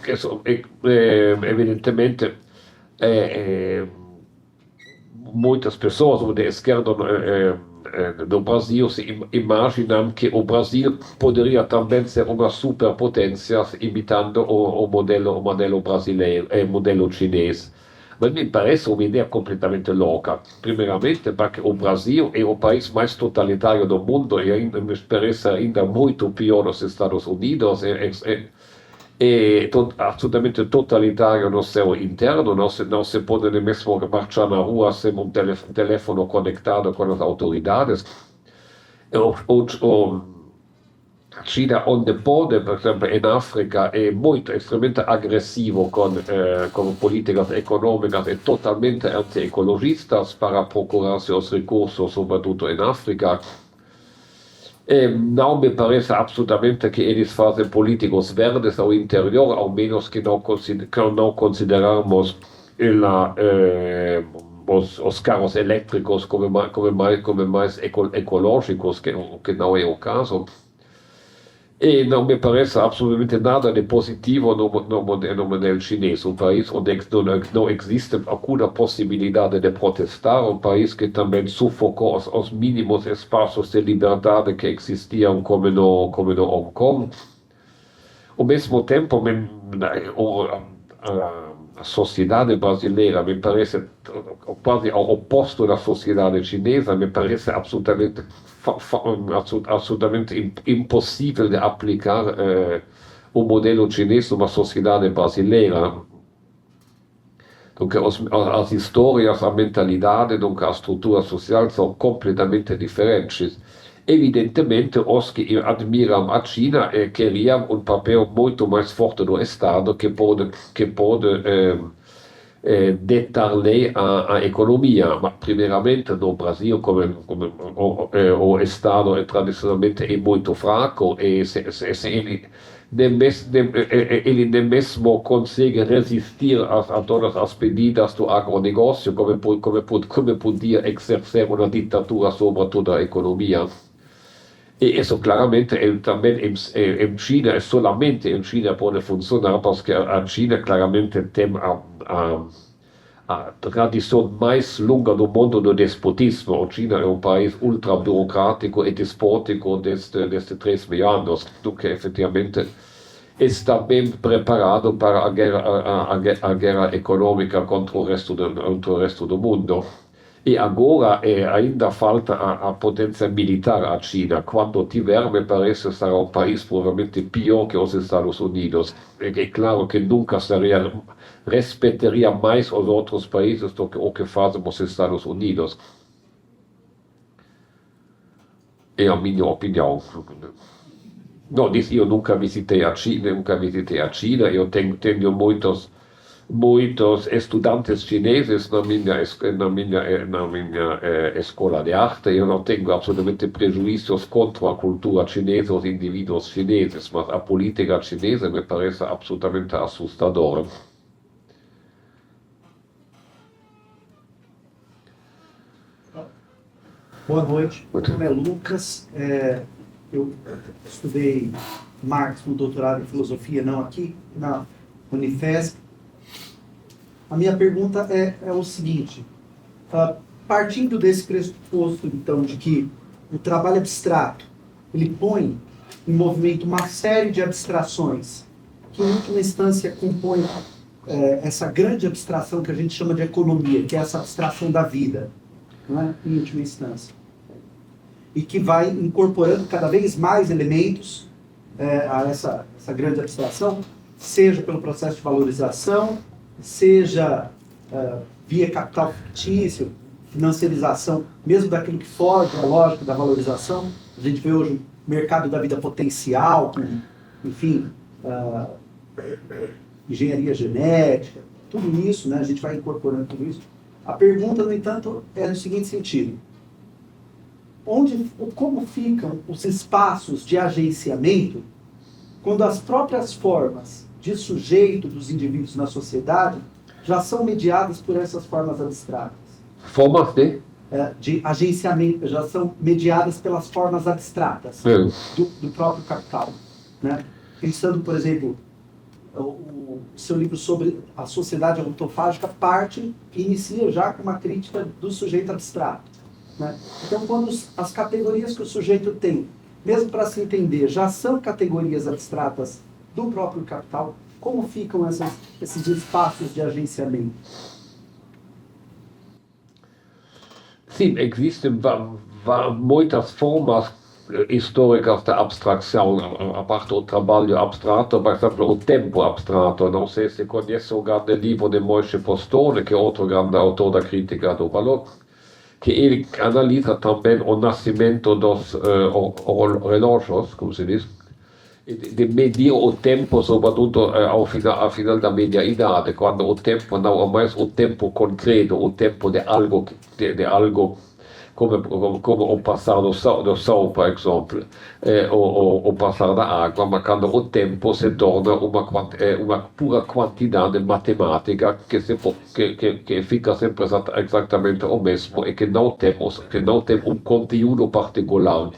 evidentemente, muitas pessoas de esquerda do Brasil se imaginam que o Brasil poderia também ser uma superpotência imitando o modelo brasileiro, o modelo chinês. Mas me parece uma ideia completamente louca. Primeiramente, porque o Brasil é o país mais totalitário do mundo e ainda me parece ainda muito pior dos Estados Unidos. É absolutamente totalitário no seu interno, não se pode nem mesmo marchar na rua sem um telefone conectado com as autoridades. A China, onde pode, por exemplo, em África, é muito, extremamente agressivo com políticas econômicas e totalmente anti-ecologistas para procurar seus recursos, sobretudo em África. Não me parece absolutamente que eles fazem políticos verdes ao interior, ao menos que não considerarmos os carros elétricos como mais ecológicos, que não é o caso. E não me parece absolutamente nada de positivo no modelo chinês, um país onde não existe alguma possibilidade de protestar, um país que também sufocou os mínimos espaços de liberdade que existiam como no Hong Kong. Ao mesmo tempo, a sociedade brasileira me parece quase ao oposto da sociedade chinesa, me parece absolutamente impossível de aplicar o modelo chinês numa sociedade brasileira. Então, as histórias, a mentalidade, a estrutura social são completamente diferentes. Evidentemente, os que admiram a China queriam um papel muito mais forte do Estado que pode detar lei à economia. Mas, primeiramente, no Brasil, como o Estado tradicionalmente muito fraco, e ele nem mesmo consegue resistir a todas as medidas do agronegócio, como podia exercer uma ditadura sobre toda a economia. E isso claramente também em China, solamente em China pode funcionar, porque a China claramente tem a tradição mais longa do mundo do despotismo. A China é um país ultra burocrático e despótico desde 3.000 anos, do que efetivamente está bem preparado para a guerra econômica contra o resto do mundo. E agora ainda falta a potência militar à China. Quando tiver, me parece, será um país provavelmente pior que os Estados Unidos. É claro que nunca respeitaria mais os outros países do que o que fazem os Estados Unidos. É a minha opinião. Não, eu nunca visitei a China, eu tenho muitos estudantes chineses na minha escola de arte. Eu não tenho absolutamente prejuízos contra a cultura chinesa, os indivíduos chineses, mas a política chinesa me parece absolutamente assustadora. Boa noite, meu nome é Lucas, eu estudei Marx no doutorado em filosofia, não aqui, na Unifesp. A minha pergunta é o seguinte, partindo desse pressuposto, então, de que o trabalho abstrato, ele põe em movimento uma série de abstrações, que em última instância compõem essa grande abstração que a gente chama de economia, que é essa abstração da vida, não é? Em última instância. E que vai incorporando cada vez mais elementos a essa grande abstração, seja pelo processo de valorização, seja via capital fictício, financiarização, mesmo daquilo que foge da lógica da valorização. A gente vê hoje o mercado da vida potencial, enfim, engenharia genética, tudo isso, né? A gente vai incorporando tudo isso. A pergunta, no entanto, é no seguinte sentido: como ficam os espaços de agenciamento quando as próprias formas de sujeito dos indivíduos na sociedade já são mediadas por essas formas abstratas. Formas De agenciamento, já são mediadas pelas formas abstratas do próprio capital, né? Pensando, por exemplo, o seu livro sobre a sociedade autofágica inicia já com uma crítica do sujeito abstrato, né? Então, quando as categorias que o sujeito tem, mesmo para se entender, já são categorias abstratas do próprio capital, como ficam esses espaços de agenciamento? Sim, existem muitas formas históricas da abstração, a parte do trabalho abstrato, por exemplo, o tempo abstrato. Não sei se conhece o grande livro de Moishe Postone, que é outro grande autor da crítica do valor, que ele analisa também o nascimento dos relógios, como se diz, de medir o tempo, sobretudo ao final da meia-idade, quando o tempo não é mais o tempo concreto, o tempo de algo como o passar do sol, por exemplo, o passar da água, mas quando o tempo se torna uma pura quantidade matemática que fica sempre exatamente o mesmo e que não tem um conteúdo particular.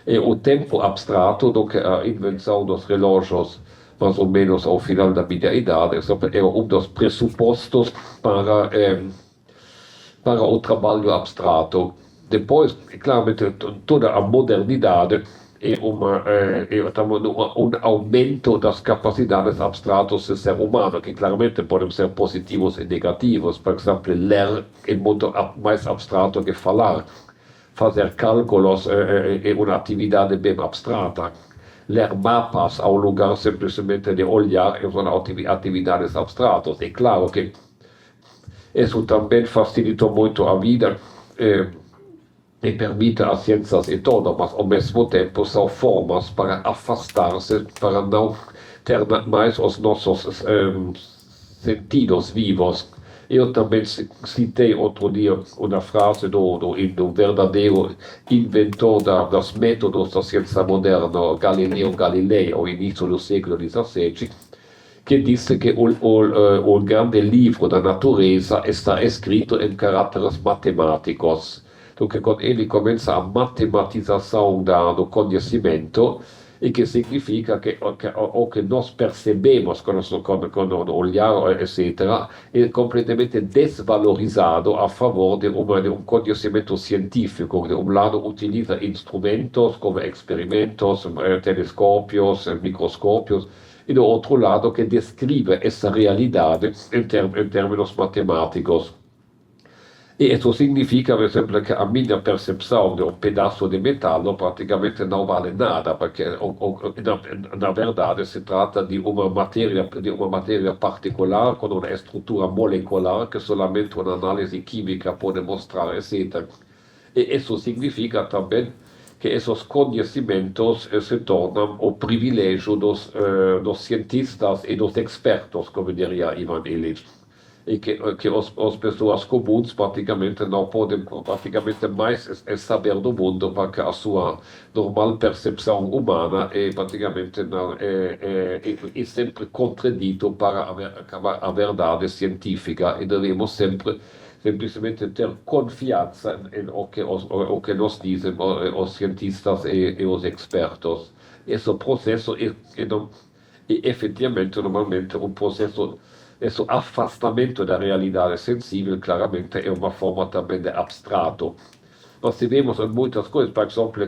E o tempo abstrato, do que a invenção dos relógios, mais ou menos ao final da meia-idade, é dos pressupostos para o trabalho abstrato. Depois, claramente, toda a modernidade é um aumento das capacidades abstratas do ser humano, que claramente podem ser positivos e negativos. Por exemplo, ler é muito mais abstrato que falar. Fazer cálculos é uma atividade bem abstrata. Ler mapas ao lugar simplesmente de olhar são atividades abstratas. É claro que isso também facilitou muito a vida e permite as ciências e tudo, mas ao mesmo tempo são formas para afastar-se, para não ter mais os nossos sentidos vivos. Eu também citei outro dia uma frase do verdadeiro inventor dos métodos da ciência moderna, Galileo Galilei, ao início do século XVII, que disse que o grande livro da natureza está escrito em caracteres matemáticos. Então, que quando ele começa a matematização do conhecimento, e que significa que o que nós percebemos quando olhar, etc., é completamente desvalorizado a favor de um conhecimento científico. De um lado, utiliza instrumentos como experimentos, telescópios, microscópios, e do outro lado, que descreve essa realidade em termos matemáticos. E isso significa, por exemplo, que a minha percepção de um pedaço de metal praticamente não vale nada, porque na verdade se trata de uma matéria particular com uma estrutura molecular que somente uma análise química pode mostrar, etc. E isso significa também que esses conhecimentos se tornam o privilégio dos cientistas e dos expertos, como diria Ivan Illich. E que as pessoas comuns praticamente não podem mais saber do mundo, porque a sua normal percepção humana é praticamente é sempre contradito para a verdade científica, e devemos simplesmente ter confiança em o que nos dizem os cientistas e os expertos. Esse processo é efetivamente normalmente um processo. Esse afastamento da realidade sensível, claramente, é uma forma também de abstrato. Nós vemos em muitas coisas, por exemplo,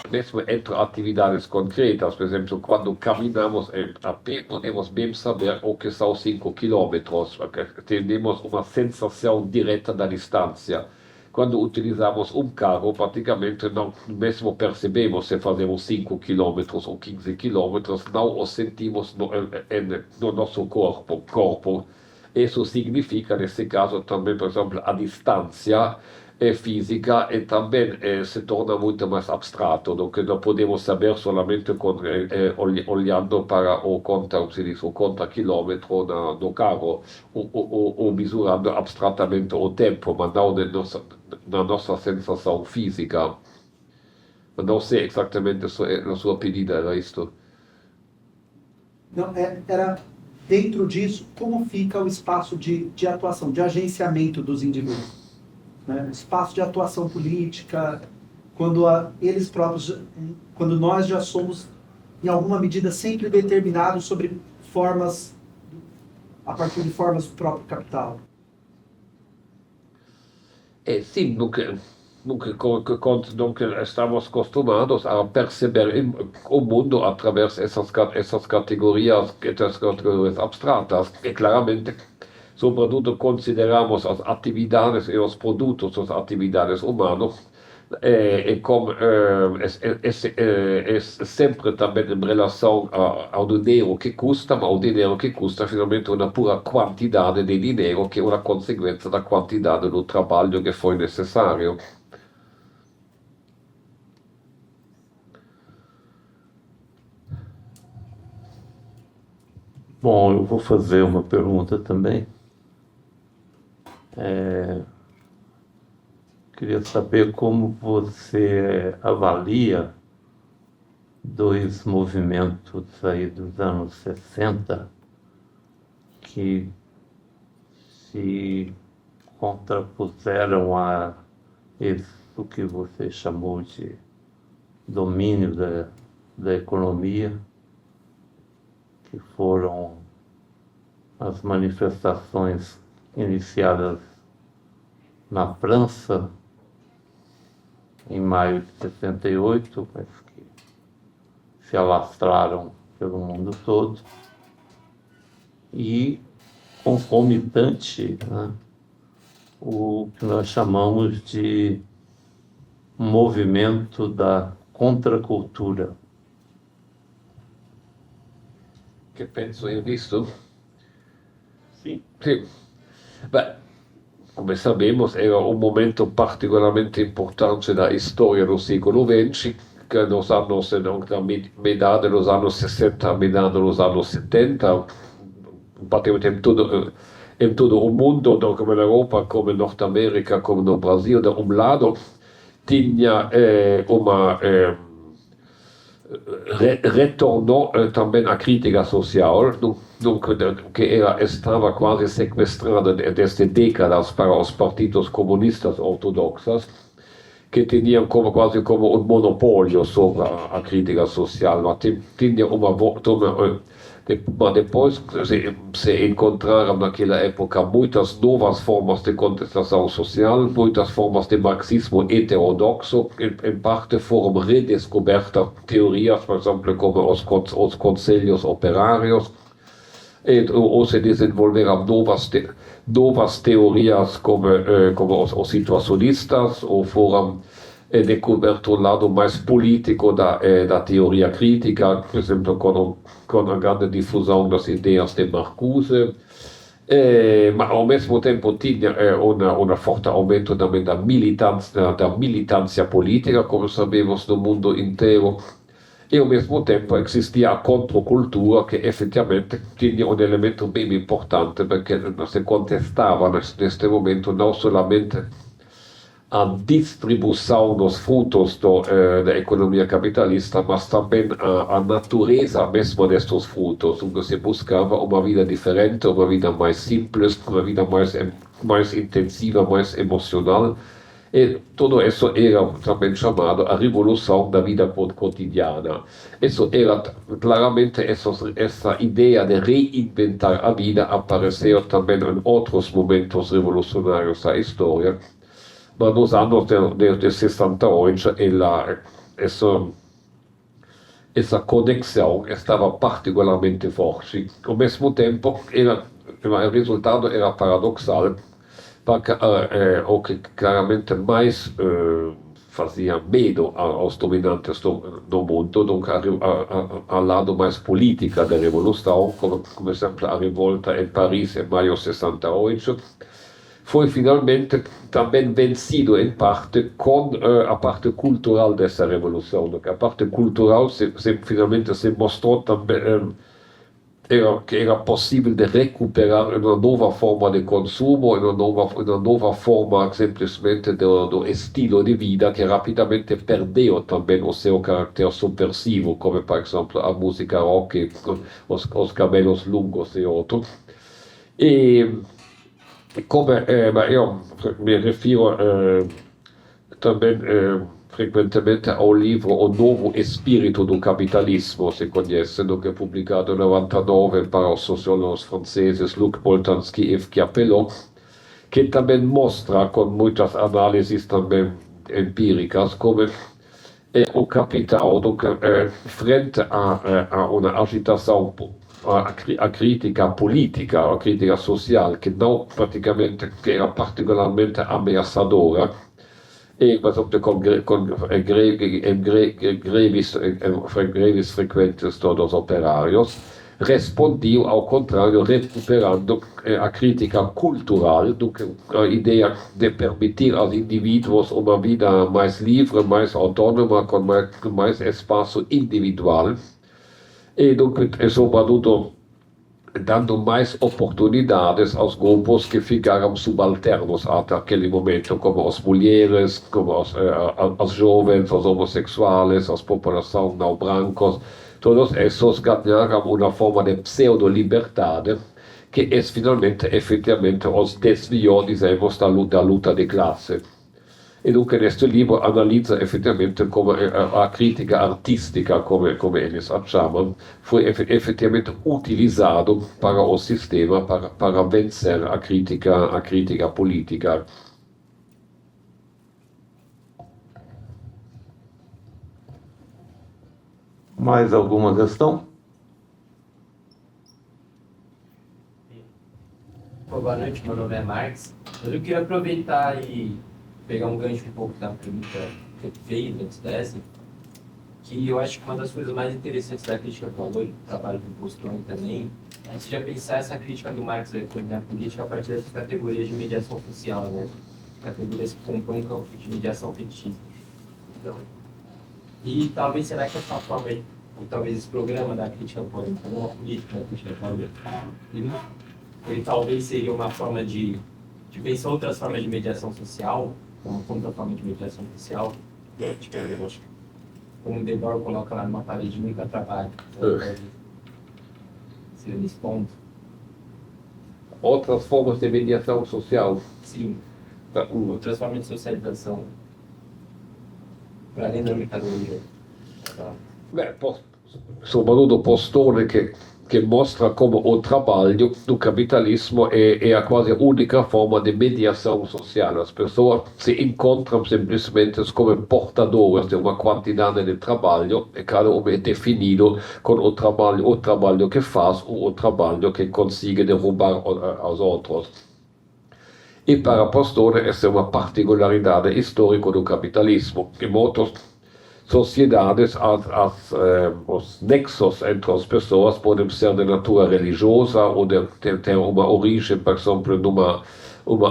mesmo entre atividades concretas, por exemplo, quando caminhamos a pé, podemos bem saber o que são 5 quilômetros, porque temos uma sensação direta da distância. Quando utilizamos um carro, praticamente não mesmo percebemos se fazemos 5 quilômetros ou 15 quilômetros, não o sentimos no nosso corpo. Isso significa, nesse caso, também, por exemplo, a distância física e também se torna muito mais abstrato, do que não podemos saber somente olhando para o conta-quilômetro no carro, ou mesurando abstratamente o tempo, mas não na nossa sensação física. Não sei exatamente a sua pedida, era isto. Não, era dentro disso, como fica o espaço de atuação, de agenciamento dos indivíduos? Né? Espaço de atuação política, quando eles próprios, quando nós já somos, em alguma medida, sempre determinados sobre formas, a partir de formas do próprio capital. Sim, nunca estamos acostumados a perceber o mundo através dessas categorias abstratas. E claramente, sobretudo, consideramos as atividades e os produtos das atividades humanas como sempre também em relação ao dinheiro que custa, mas o dinheiro que custa é finalmente uma pura quantidade de dinheiro que é uma consequência da quantidade do trabalho que foi necessário. Bom, eu vou fazer uma pergunta também. Queria saber como você avalia dois movimentos aí dos anos 60 que se contrapuseram a isso que você chamou de domínio da economia, que foram as manifestações iniciadas na França em maio de 68, mas que se alastraram pelo mundo todo, e concomitante, né, o que nós chamamos de movimento da contracultura. Que penso nisso? Sim. Sim. Beh, come sabemos, era um momento particolarmente importante da história do século XX, que nos anos, da metade dos anos 60 a metade dos anos 70, praticamente em todo o mundo, como na Europa, como em Norte América, como no Brasil, de lado, tinha uma retornou também a crítica social, que estava quase sequestrada desde décadas para os partidos comunistas ortodoxos, que tinham quase como um monopólio sobre a crítica social, mas tinha mas depois se encontraram naquela época muitas novas formas de contestação social, muitas formas de marxismo heterodoxo, em parte foram redescobertas teorias, por exemplo, como os conselhos operários, ou se desenvolveram novas teorias como os situacionistas, ou foram descoberto o lado mais político da teoria crítica, por exemplo, com a grande difusão das ideias de Marcuse, mas ao mesmo tempo tinha um forte aumento também da militância política, como sabemos, no mundo inteiro. E ao mesmo tempo existia a contracultura, que efetivamente tinha um elemento bem importante, porque se contestava neste momento não somente a distribuição dos frutos da economia capitalista, mas também a natureza mesmo destes frutos, onde se buscava uma vida diferente, uma vida mais simples, uma vida mais intensiva, mais emocional. E tudo isso era também chamado a revolução da vida cotidiana. Isso era claramente essa ideia de reinventar a vida apareceu também em outros momentos revolucionários da história. Mas nos anos de 68 essa conexão estava particularmente forte. Ao mesmo tempo, o resultado era paradoxal, porque o que claramente mais fazia medo aos dominantes do mundo, ao lado mais política da revolução, como por exemplo a revolta em Paris em maio de 68, foi finalmente também vencido em parte com a parte cultural dessa revolução. A parte cultural finalmente se mostrou também que era possível de recuperar uma nova forma de consumo, uma nova forma simplesmente do estilo de vida que rapidamente perdeu também o seu caráter subversivo, como por exemplo a música rock, os cabelos longos e outros. E como eu me refiro também frequentemente ao livro O Novo Espírito do Capitalismo, se conhece, que é publicado em 99 para os sociólogos franceses Luc Boltanski e Yves Chiapello, que também mostra, com muitas análises também empíricas, como o capital, frente a uma agitação, a crítica política, a crítica social, que não praticamente, que era particularmente ameaçadora, e por exemplo com greves frequentes dos operários, respondiu ao contrário, recuperando a crítica cultural, a ideia de permitir aos indivíduos uma vida mais livre, mais autônoma, com mais espaço individual, e sobretudo dando mais oportunidades aos grupos que ficaram subalternos até aquele momento, como as mulheres, como as jovens, os homossexuais, as populações não brancas. Todos esses ganharam uma forma de pseudo-liberdade que finalmente, efetivamente, os desviou, dizemos, da luta de classe. E dunque neste livro analisa effettivamente come a critica artistica, come eles a chamam, foi effettivamente utilizado para o sistema, para vencer a crítica política. Mais alguma questão? Boa noite, meu nome é Marx. Eu queria aproveitar e pegar um gancho um pouco da pergunta que eu fiz antes dessa, que eu acho que uma das coisas mais interessantes da crítica do valor, do trabalho do Postone também, é se já pensar essa crítica do Marx da economia política a partir dessas categorias de mediação social, né? Categorias que compõem conflito de mediação fictícia. Então, e talvez será que essa forma aí, ou talvez esse programa da crítica política, não a política da crítica política, ele talvez seria uma forma de pensar outras formas de mediação social, como outra forma de mediação social, como o Debord coloca lá numa parede nunca trabalho. Seria nesse ponto. Outras formas de mediação social. Sim. Outras formas de socialização. Para além da mercadoria. Sobretudo Postone que mostra como o trabalho do capitalismo é a quase única forma de mediação social. As pessoas se encontram simplesmente como portadores de uma quantidade de trabalho e cada um é definido com o trabalho que faz ou o trabalho que consegue derrubar aos outros. E para Postone essa é uma particularidade histórica do capitalismo. Em outras sociedades, os nexos entre as pessoas podem ser de natura religiosa ou ter uma origem, por exemplo, numa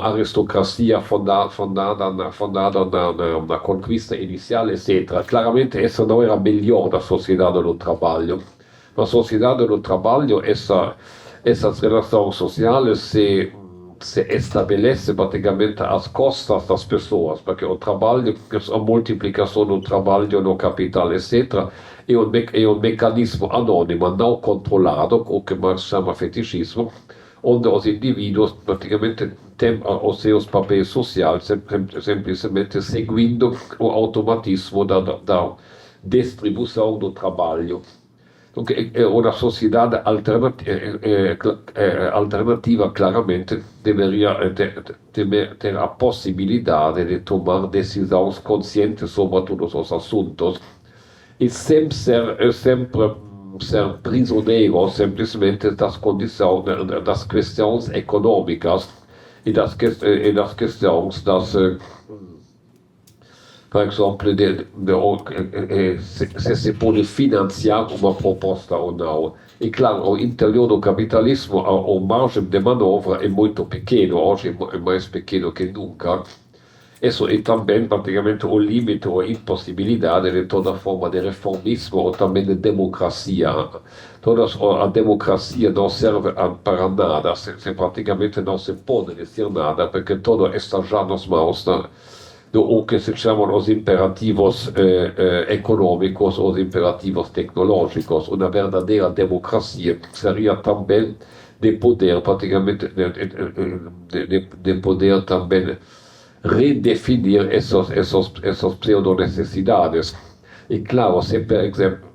aristocracia fundada na conquista inicial, etc. Claramente, essa não era a melhor da sociedade do trabalho. Na sociedade do trabalho, essas relações sociais se estabelece praticamente às costas das pessoas, porque o trabalho, a multiplicação do trabalho no capital, etc., é um mecanismo anônimo, não controlado, o que Marx chama fetichismo, onde os indivíduos praticamente têm os seus papéis sociais simplesmente seguindo o automatismo da distribuição do trabalho. Una sociedade alternativa claramente deveria ter a possibilidade de tomar decisões conscientes sobre todos os assuntos e sem ser prisioneiro simplesmente das condições, das questões econômicas e das questões por exemplo, se pode financiar uma proposta ou não. E claro, o interior do capitalismo, a margem de manobra é muito pequeno, hoje é mais pequeno que nunca. isso é também praticamente o limite ou a impossibilidade de toda forma de reformismo ou também de democracia. A democracia não serve para nada, se praticamente não se pode dizer nada, porque tudo está já nas mãos do que se chamam os imperativos econômicos, os imperativos tecnológicos. Uma verdadeira democracia seria também de poder, praticamente, de poder também redefinir essas pseudo-necessidades. E claro, se, por exemplo,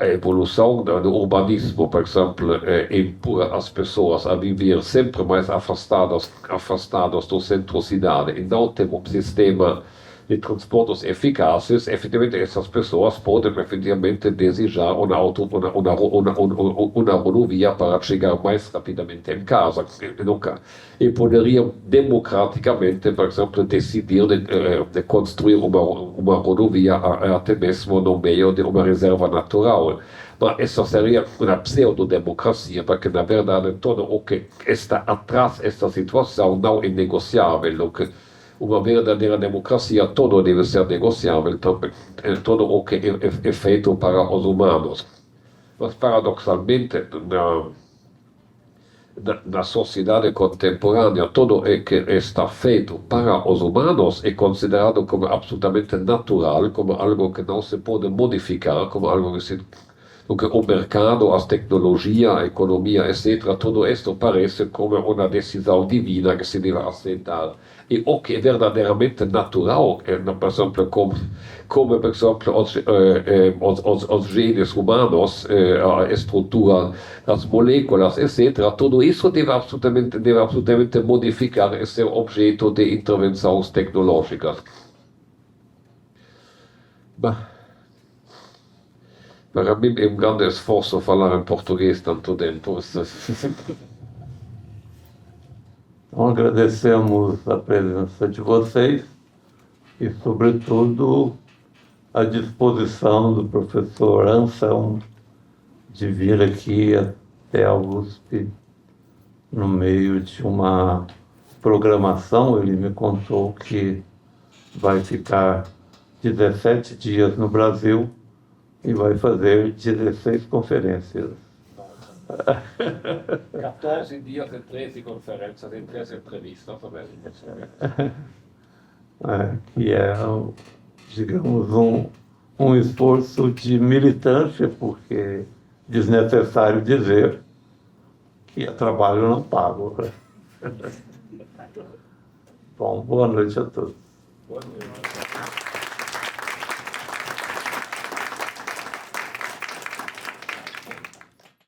a evolução do urbanismo, por exemplo, empurra as pessoas a viver sempre mais afastadas do centro-cidade e não tem um sistema de transportes eficazes, efetivamente essas pessoas podem efetivamente desejar uma rodovia para chegar mais rapidamente em casa. E poderiam democraticamente, por exemplo, decidir de construir uma rodovia até mesmo no meio de uma reserva natural. Mas essa seria uma pseudo-democracia, porque na verdade tudo o que está atrás desta situação não é negociável. Uma verdadeira democracia, tudo deve ser negociável, tudo o que é feito para os humanos. Mas paradoxalmente, na sociedade contemporânea, tudo o que está feito para os humanos é considerado como absolutamente natural, como algo que não se pode modificar, como algo que o mercado, as tecnologias, a economia, etc., tudo isto parece como uma decisão divina que se deve aceitar. E o que é verdadeiramente natural, por exemplo, como por exemplo, os genes humanos, a estrutura das moléculas, etc., tudo isso deve absolutamente modificar e ser objeto de intervenções tecnológicas. Para mim é um grande esforço falar em português tanto tempo. Então, agradecemos a presença de vocês e, sobretudo, a disposição do professor Anselmo de vir aqui até a USP no meio de uma programação. Ele me contou que vai ficar 17 dias no Brasil e vai fazer 16 conferências. 14 dias e 13 conferências e 13 entrevistas também. Que é, digamos, um esforço de militância, porque desnecessário dizer que é trabalho não pago. Bom, boa noite a todos. Boa noite.